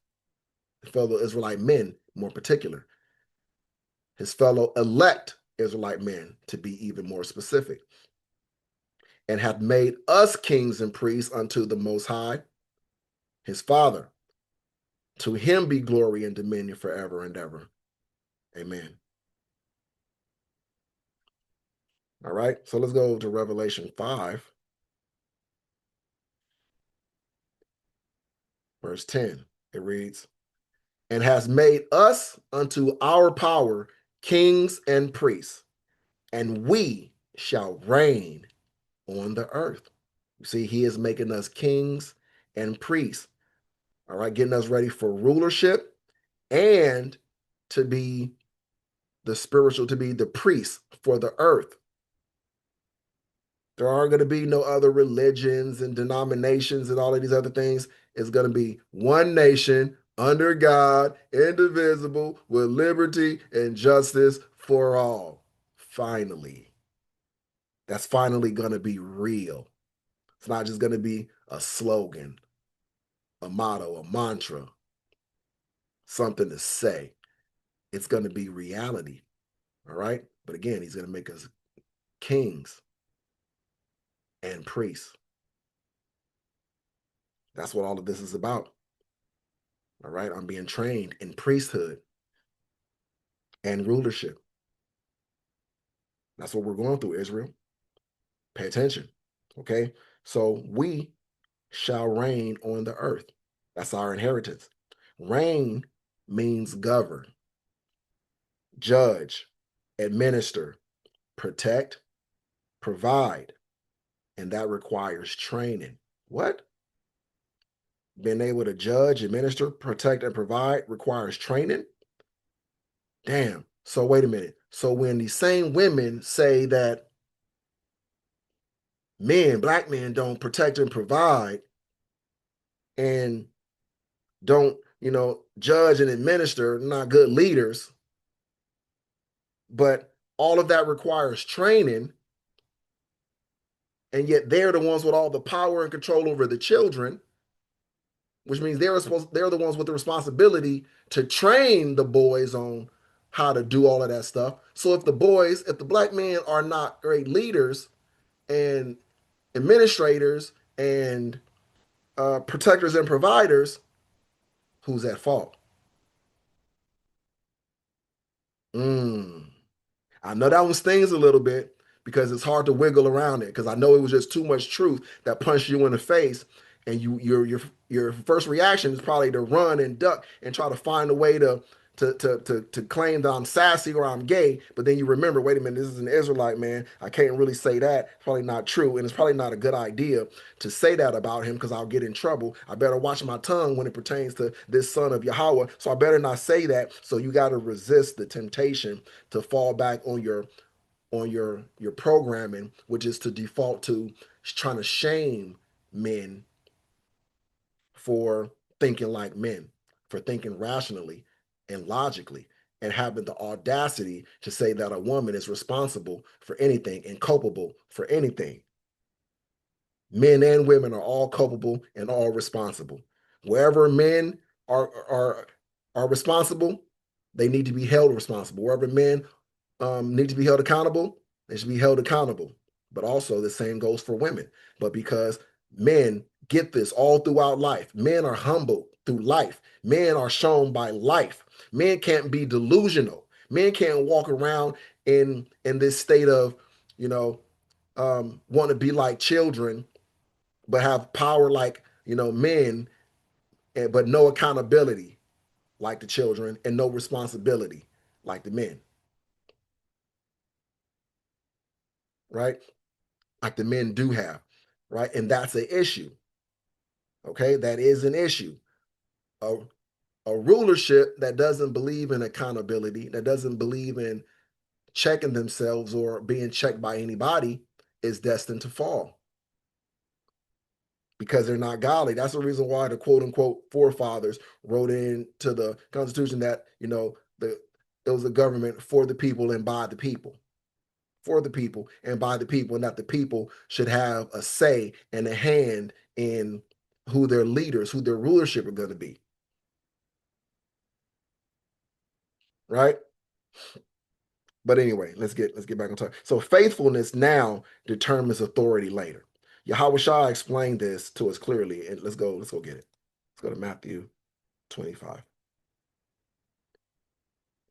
Speaker 1: his fellow Israelite men, more particular, his fellow elect Israelite men, to be even more specific, and have made us kings and priests unto the Most High, his Father. To him be glory and dominion forever and ever. Amen. All right. So let's go to Revelation 5, verse 10. It reads, and has made us unto our power kings and priests, and we shall reign on the earth. You see, he is making us kings and priests, all right, getting us ready for rulership and to be the spiritual, to be the priests for the earth. There aren't going to be no other religions and denominations and all of these other things. It's going to be one nation under God, indivisible, with liberty and justice for all. Finally. That's finally going to be real. It's not just going to be a slogan, a motto, a mantra, something to say. It's going to be reality. All right. But again, he's going to make us kings and priests. That's what all of this is about. All right. I'm being trained in priesthood and rulership. That's what we're going through, Israel. Pay attention. Okay. So we shall reign on the earth. That's our inheritance. Reign means govern, judge, administer, protect, provide. And that requires training. What? Being able to judge, administer, protect, and provide requires training? Damn. So wait a minute. So when these same women say that men, black men, don't protect and provide and don't, judge and administer, not good leaders, but All of that requires training, and yet they're the ones with all the power and control over the children, which means they're the ones with the responsibility to train the boys on how to do all of that stuff. So if the black men are not great leaders and administrators and protectors and providers, who's at fault? Mm. I know that one stings a little bit because it's hard to wiggle around it because I know it was just too much truth that punched you in the face, and your first reaction is probably to run and duck and try to find a way to claim that I'm sassy or I'm gay, but then you remember, wait a minute, this is an Israelite man. I can't really say that. It's probably not true, and it's probably not a good idea to say that about him because I'll get in trouble. I better watch my tongue when it pertains to this son of Yahweh, so I better not say that. So you got to resist the temptation to fall back on your programming, which is to default to trying to shame men for thinking like men, for thinking rationally and logically, and having the audacity to say that a woman is responsible for anything and culpable for anything. Men and women are all culpable and all responsible. Wherever men are are are responsible, they need to be held responsible. Wherever men need to be held accountable, they should be held accountable. But also the same goes for women. But because men get this all throughout life, men are humbled through life. Men are shown by life. Men can't be delusional. Men can't walk around in this state of, you know, want to be like children, but have power like men, but no accountability like the children, and no responsibility like the men, right? Like the men do have, right? And that's an issue. Okay, that is an issue. A, a rulership that doesn't believe in accountability, that doesn't believe in checking themselves or being checked by anybody, is destined to fall because they're not godly. That's the reason why the quote unquote forefathers wrote into the Constitution that it was a government for the people and by the people, for the people and by the people, and that the people should have a say and a hand in who their leaders, who their rulership are going to be, right? But anyway, let's get back on track. So faithfulness now determines authority later. Yahweh Shah explained this to us clearly, and let's go get it. Let's go to Matthew 25.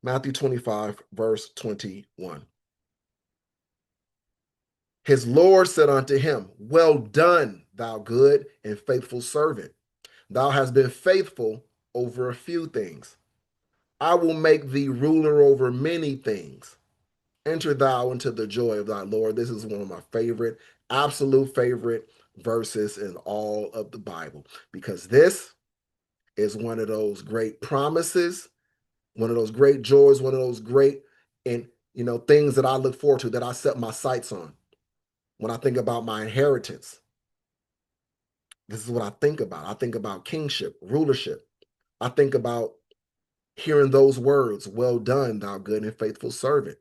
Speaker 1: Matthew 25, verse 21. His Lord said unto him, well done, thou good and faithful servant. Thou hast been faithful over a few things. I will make thee ruler over many things. Enter thou into the joy of thy Lord. This is one of my favorite, absolute favorite verses in all of the Bible, because this is one of those great promises, one of those great joys, one of those great and things that I look forward to, that I set my sights on. When I think about my inheritance, this is what I think about. I think about kingship, rulership. I think about hearing those words, well done, thou good and faithful servant.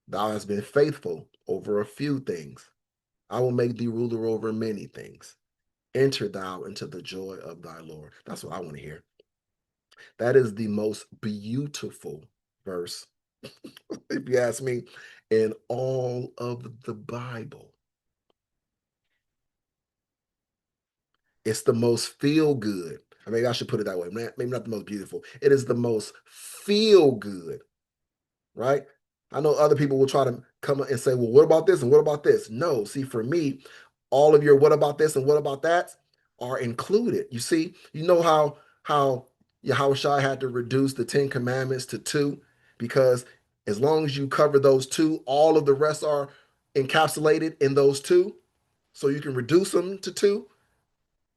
Speaker 1: Thou hast been faithful over a few things. I will make thee ruler over many things. Enter thou into the joy of thy Lord. That's what I want to hear. That is the most beautiful verse, if you ask me, in all of the Bible. It's the most feel good. I mean, I should put it that way. Maybe not the most beautiful. It is the most feel good, right? I know other people will try to come and say, well, what about this and what about this? No, see, for me, all of your what about this and what about that are included. You see, you know how Yahushua had to reduce the 10 commandments to two, because as long as you cover those two, all of the rest are encapsulated in those two. So you can reduce them to two.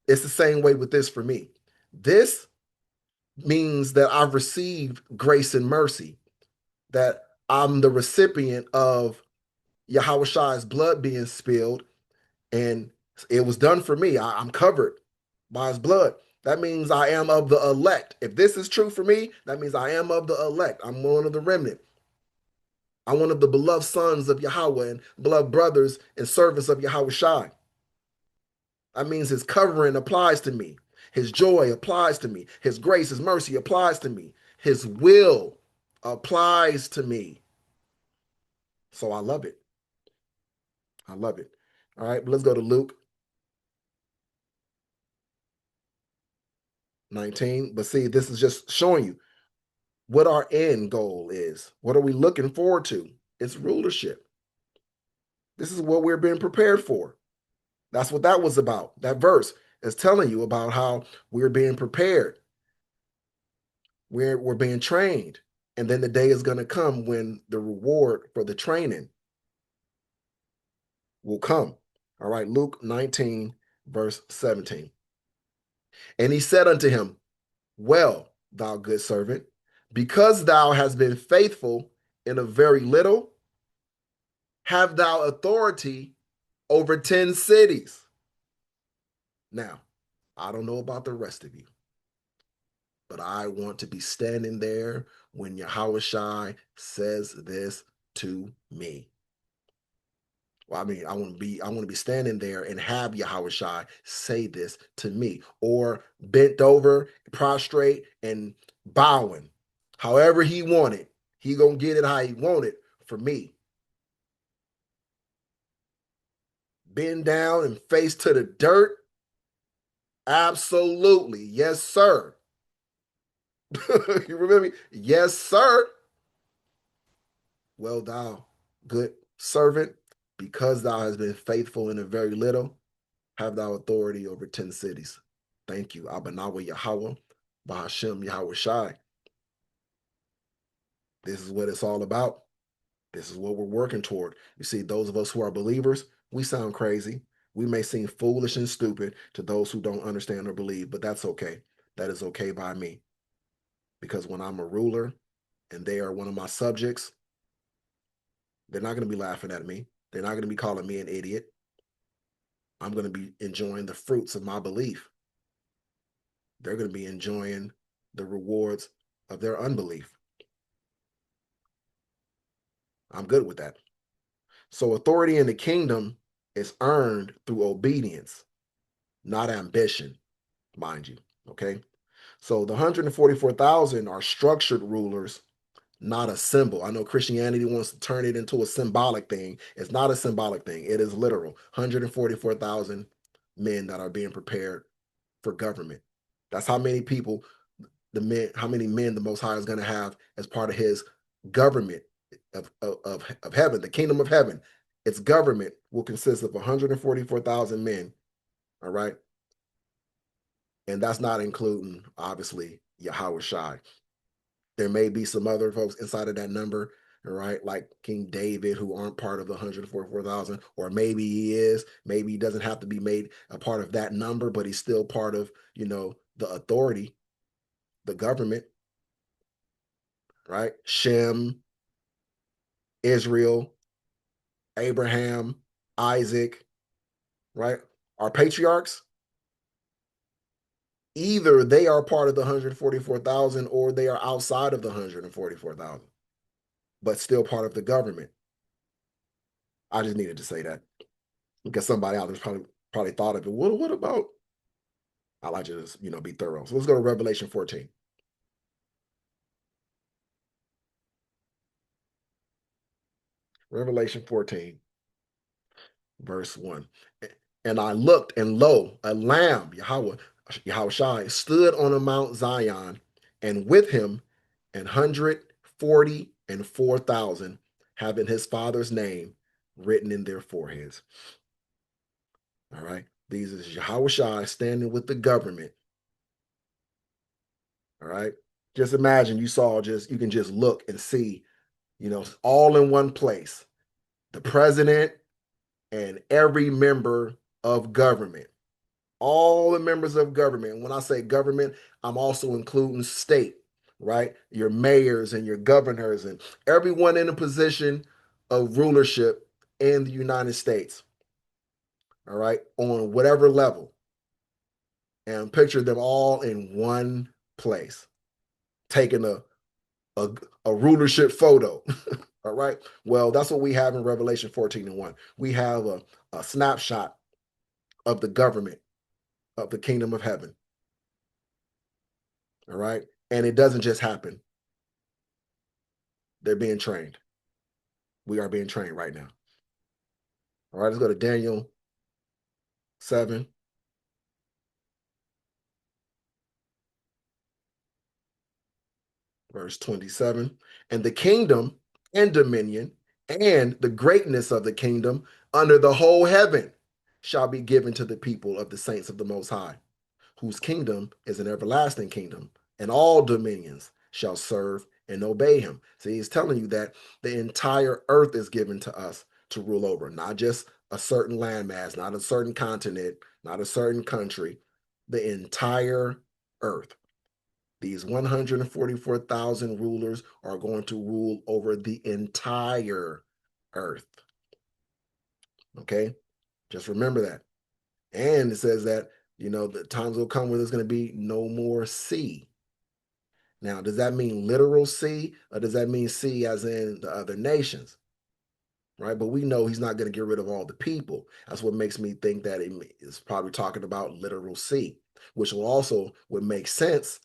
Speaker 1: It's the same way with this for me. This means that I've received grace and mercy, that I'm the recipient of Yahushua's blood being spilled, and it was done for me. I'm covered by his blood. That means I am of the elect. If this is true for me, that means I am of the elect. I'm one of the remnant. I'm one of the beloved sons of Yahweh and beloved brothers and servants of Yahweh Shai. That means his covering applies to me. His joy applies to me. His grace, his mercy applies to me. His will applies to me. So I love it. I love it. All right, but let's go to Luke 19. But see, this is just showing you what our end goal is. What are we looking forward to? It's rulership. This is what we're being prepared for. That's what that was about. That verse is telling you about how we're being prepared. We're being trained. And then the day is going to come when the reward for the training will come. All right, Luke 19, verse 17. And he said unto him, well, thou good servant, because thou hast been faithful in a very little, have thou authority over 10 cities. Now, I don't know about the rest of you, but I want to be standing there when Yahweh Shai says this to me. Well, I mean, I want to be standing there and have Yahweh Shai say this to me, or bent over, prostrate, and bowing. However he wanted, he gonna get it how he wanted for me. Bend down and face to the dirt. Absolutely, yes, sir. You remember me? Yes, sir. Well, thou good servant, because thou hast been faithful in a very little, have thou authority over 10 cities. Thank you. Abanawa Yahweh, Bahashem Yahweh Shai. This is what it's all about. This is what we're working toward. You see, those of us who are believers, we sound crazy. We may seem foolish and stupid to those who don't understand or believe, but that's okay. That is okay by me. Because when I'm a ruler and they are one of my subjects, they're not going to be laughing at me. They're not going to be calling me an idiot. I'm going to be enjoying the fruits of my belief. They're going to be enjoying the rewards of their unbelief. I'm good with that. So authority in the kingdom is earned through obedience, not ambition, mind you. Okay. So the 144,000 are structured rulers, not a symbol. I know Christianity wants to turn it into a symbolic thing. It's not a symbolic thing. It is literal. 144,000 men that are being prepared for government. That's how many people, how many men the Most High is going to have as part of his government of heaven, the kingdom of heaven. Its government will consist of 144,000 men. All right. And that's not including, obviously, Yahweh Shai. There may be some other folks inside of that number, all right, like King David, who aren't part of the 144,000, or maybe he is. Maybe he doesn't have to be made a part of that number, but he's still part of, the authority, the government, right? Shem, Israel, Abraham, Isaac, right? Our patriarchs, either they are part of the 144,000 or they are outside of the 144,000, but still part of the government. I just needed to say that because somebody out there's probably thought of it. What about? I like to just be thorough. So let's go to Revelation 14. Revelation 14, verse 1. And I looked, and lo, a lamb, Yahweh Shai, stood on a Mount Zion, and with him 144,000, having his father's name written in their foreheads. All right. These is Yahweh Shai standing with the government. All right. Just imagine you can just look and see, all in one place. The president and every member of government. All the members of government. When I say government, I'm also including state, right? Your mayors and your governors and everyone in a position of rulership in the United States. All right. On whatever level. And picture them all in one place, taking a rulership photo. All right. Well, that's what we have in Revelation 14 and 1. We have a snapshot of the government of the kingdom of heaven. All right. And it doesn't just happen, they're being trained. We are being trained right now. All right. Let's go to Daniel 7, verse 27. And the kingdom and dominion and the greatness of the kingdom under the whole heaven shall be given to the people of the saints of the Most High, whose kingdom is an everlasting kingdom, and all dominions shall serve and obey him. See, he's telling you that the entire earth is given to us to rule over, not just a certain landmass, not a certain continent, not a certain country, the entire earth. These 144,000 rulers are going to rule over the entire earth. Okay? Just remember that. And it says that, the times will come where there's going to be no more sea. Now, does that mean literal sea, or does that mean sea as in the other nations? Right? But we know he's not going to get rid of all the people. That's what makes me think that it is probably talking about literal sea, which will also would make sense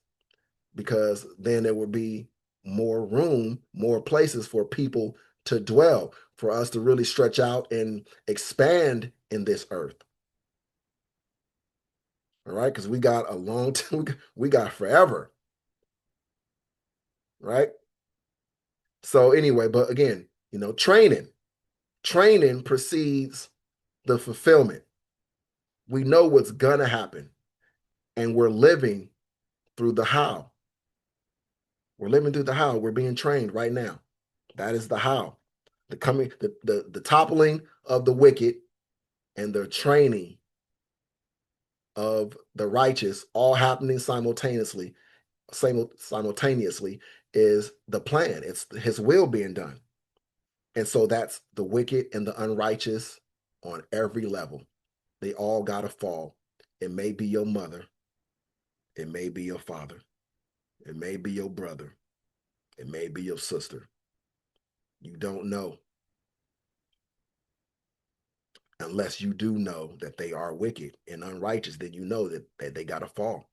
Speaker 1: because then there would be more room, more places for people to dwell, for us to really stretch out and expand in this earth. All right, because we got a long time, we got forever, right? So anyway, but again, training precedes the fulfillment. We know what's gonna happen, and we're living through the how. We're living through the how. We're being trained right now. That is the how. The toppling of the wicked and the training of the righteous, all happening simultaneously, is the plan. It's his will being done. And so that's the wicked and the unrighteous on every level. They all got to fall. It may be your mother. It may be your father. It may be your brother. It may be your sister. You don't know unless you do know that they are wicked and unrighteous. Then you know that they got to fall.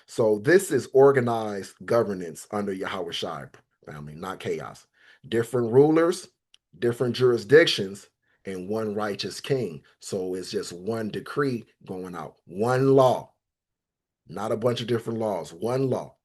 Speaker 1: So this is organized governance under Yahweh Shai family, not chaos. Different rulers, different jurisdictions, and one righteous king. So it's just one decree going out, one law, not a bunch of different laws, one law.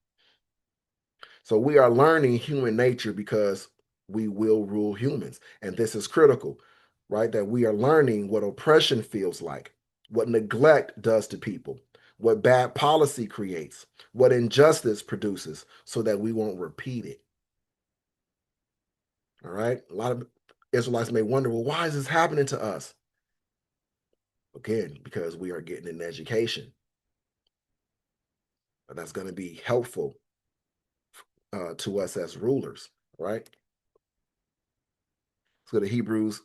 Speaker 1: So we are learning human nature because we will rule humans. And this is critical, right? That we are learning what oppression feels like, what neglect does to people, what bad policy creates, what injustice produces, so that we won't repeat it. All right. A lot of Israelites may wonder, well, why is this happening to us? Again, because we are getting an education that's going to be helpful to us as rulers, right? Let's go to Hebrews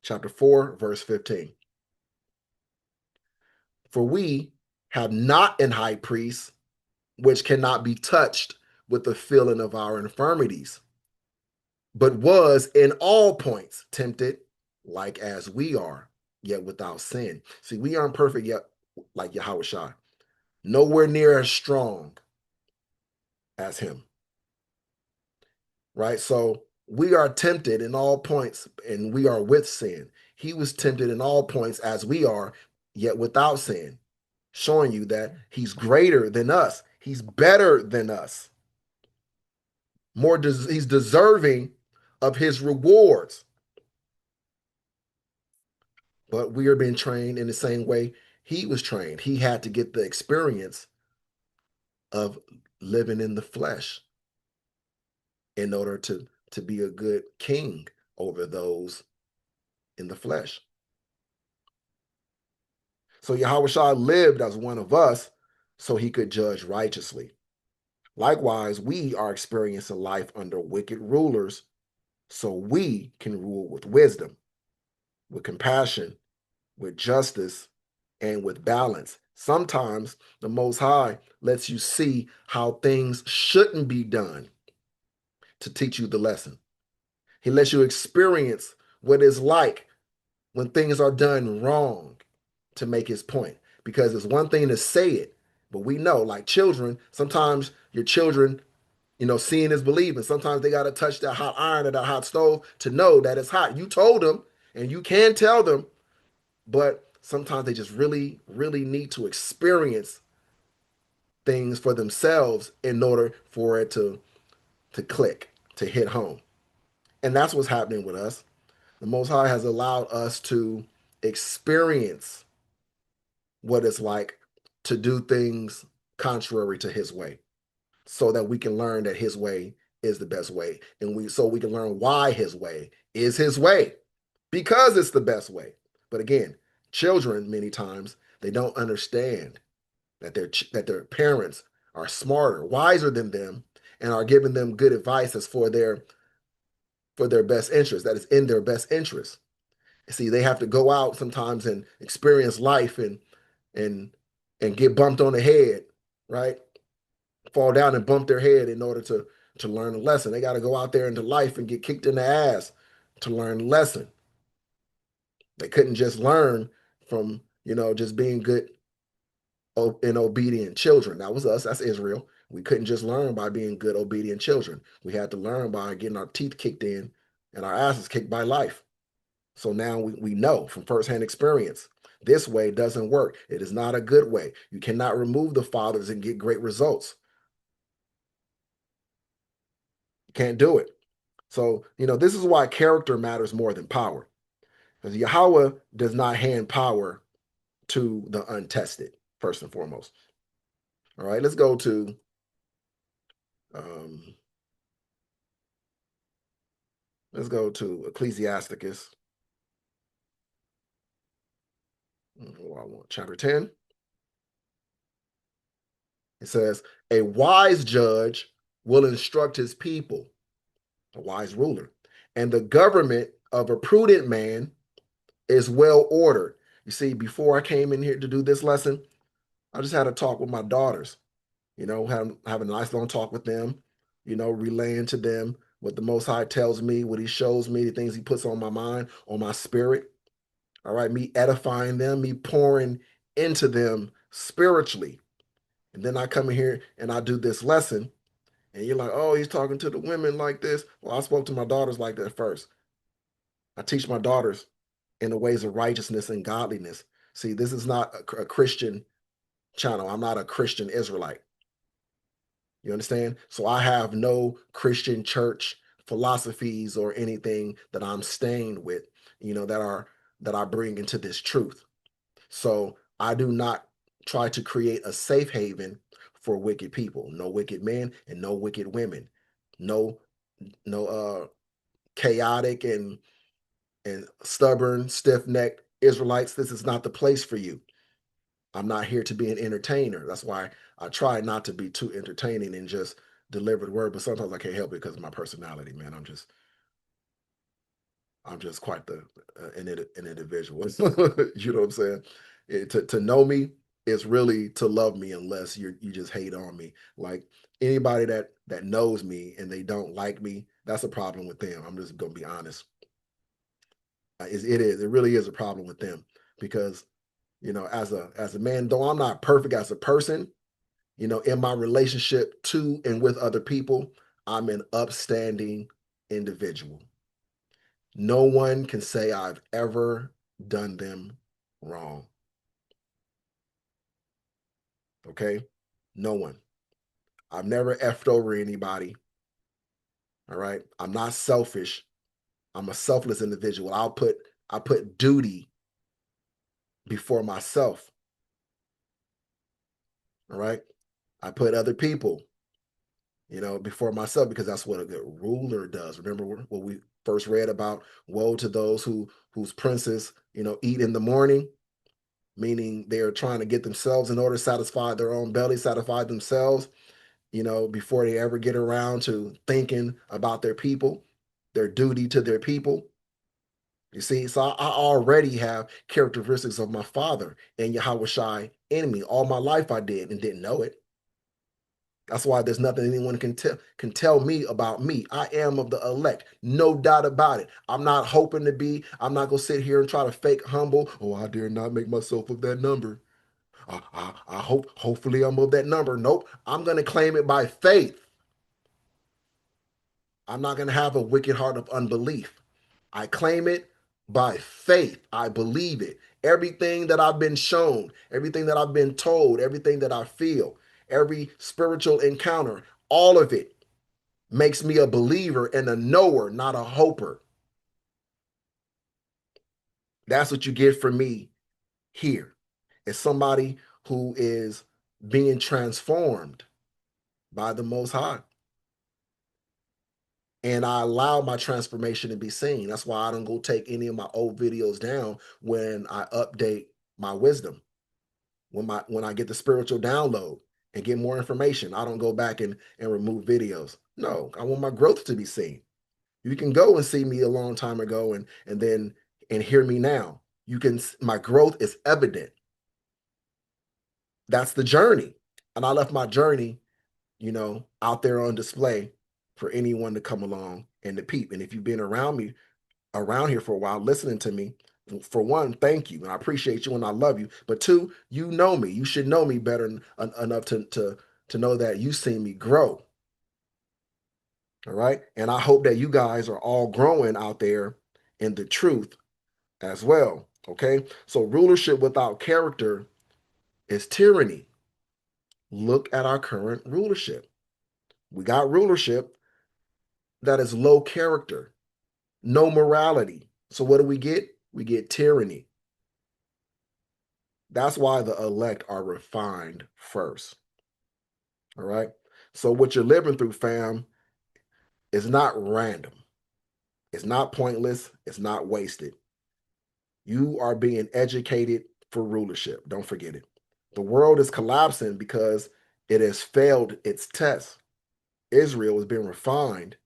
Speaker 1: chapter 4, verse 15. For we have not an high priest which cannot be touched with the feeling of our infirmities, but was in all points tempted like as we are, yet without sin. See, we aren't perfect yet, like Yahweh Shai. Nowhere near as strong as him, right? So we are tempted in all points, and we are with sin. He was tempted in all points as we are, yet without sin, showing you that he's greater than us. He's better than us. He's deserving of his rewards. But we are being trained in the same way he was trained. He had to get the experience of living in the flesh in order to be a good king over those in the flesh. So Yahweh Shah lived as one of us so he could judge righteously. Likewise, we are experiencing life under wicked rulers so we can rule with wisdom, with compassion, with justice, and with balance. Sometimes the Most High lets you see how things shouldn't be done to teach you the lesson. He lets you experience what it's like when things are done wrong to make his point. Because it's one thing to say it, but we know, like children, sometimes your children, seeing is believing. Sometimes they got to touch that hot iron or that hot stove to know that it's hot. You told them, and you can tell them, but sometimes they just really, really need to experience things for themselves in order for it to click, to hit home. And that's what's happening with us. The Most High has allowed us to experience what it's like to do things contrary to his way so that we can learn that his way is the best way. And we can learn why his way is his way because it's the best way. But again, children many times they don't understand that their parents are smarter, wiser than them and are giving them good advice as for their best interest, that is in their best interest. See, they have to go out sometimes and experience life and and get bumped on the head, right? Fall down and bump their head in order to learn a lesson. They got to go out there into life and get kicked in the ass to learn a lesson. They couldn't just learn from, just being good and obedient children. That was us. That's Israel. We couldn't just learn by being good, obedient children. We had to learn by getting our teeth kicked in and our asses kicked by life. So now we know from firsthand experience this way doesn't work. It is not a good way. You cannot remove the fathers and get great results. You can't do it. So, this is why character matters more than power. Because Yahweh does not hand power to the untested, first and foremost. All right, um, let's go to Ecclesiasticus. What I want, chapter 10. It says, a wise judge will instruct his people, a wise ruler, and the government of a prudent man is well ordered. You see, before I came in here to do this lesson, I just had a talk with my daughters, have a nice long talk with them, relaying to them what the Most High tells me, what he shows me, the things he puts on my mind, on my spirit. All right, me edifying them, me pouring into them spiritually. And then I come in here and I do this lesson, and you're like, oh, he's talking to the women like this. Well, I spoke to my daughters like that first. I teach my daughters in the ways of righteousness and godliness. See, this is not a Christian channel. I'm not a Christian Israelite. You understand? So I have no Christian church philosophies or anything that I'm stained with, that I bring into this truth. So I do not try to create a safe haven for wicked people. No wicked men and no wicked women. No, no chaotic and stubborn, stiff-necked Israelites. This is not the place for you. I'm not here to be an entertainer. That's why I try not to be too entertaining and just deliver the word. But sometimes I can't help it because of my personality, man. I'm just quite an individual. You know what I'm saying? To know me is really to love me, unless you just hate on me. Like anybody that knows me and they don't like me, that's a problem with them. I'm just gonna be honest. It really is a problem with them because as a man, though I'm not perfect as a person, in my relationship to and with other people, I'm an upstanding individual. No one can say I've ever done them wrong. Okay? No one. I've never effed over anybody. All right. I'm not selfish. I'm a selfless individual. I put duty before myself. All right. I put other people, before myself because that's what a good ruler does. Remember what we first read about? Woe to those whose princes, eat in the morning, meaning they're trying to get themselves in order, satisfy their own belly, satisfy themselves, before they ever get around to thinking about their people, their duty to their people. You see, so I already have characteristics of my father and Yahweh Shai in me. All my life I did and didn't know it. That's why there's nothing anyone can tell me about me. I am of the elect, no doubt about it. I'm not hoping to be. I'm not gonna sit here and try to fake humble. Oh, I dare not make myself of that number. I hope, hopefully, I'm of that number. Nope. I'm gonna claim it by faith. I'm not gonna have a wicked heart of unbelief. I claim it by faith. I believe it. Everything that I've been shown, everything that I've been told, everything that I feel, every spiritual encounter, all of it makes me a believer and a knower, not a hoper. That's what you get from me here. It's somebody who is being transformed by the Most High. And I allow my transformation to be seen. That's why I don't go take any of my old videos down when I update my wisdom. When I get the spiritual download and get more information, I don't go back and remove videos. No, I want my growth to be seen. You can go and see me a long time ago and then and hear me now. You can My growth is evident. That's the journey. And I left my journey, out there on display for anyone to come along and to peep. And if you've been around here for a while, listening to me, for one, thank you. And I appreciate you and I love you. But two, you know me. You should know me better enough to know that you've seen me grow. All right. And I hope that you guys are all growing out there in the truth as well. Okay. So rulership without character is tyranny. Look at our current rulership. We got rulership that is low character, no morality. So what do we get? We get tyranny. That's why the elect are refined first. All right. So what you're living through, fam, is not random. It's not pointless. It's not wasted. You are being educated for rulership. Don't forget it. The world is collapsing because it has failed its test. Israel is being refined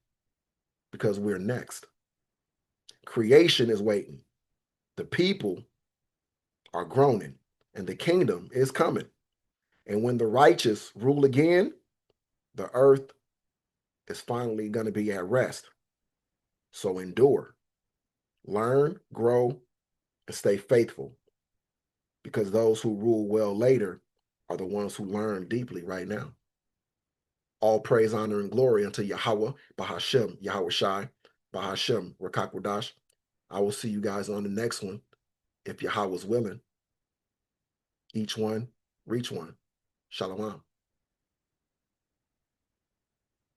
Speaker 1: because we're next. Creation is waiting. The people are groaning, and the kingdom is coming. And when the righteous rule again, the earth is finally going to be at rest. So endure, learn, grow, and stay faithful, because those who rule well later are the ones who learn deeply right now. All praise, honor, and glory unto Yahweh, Bahashem, Yahweh Shai, Bahashem, Rakakwadash. I will see you guys on the next one, if Yahweh's willing. Each one, reach one. Shalom.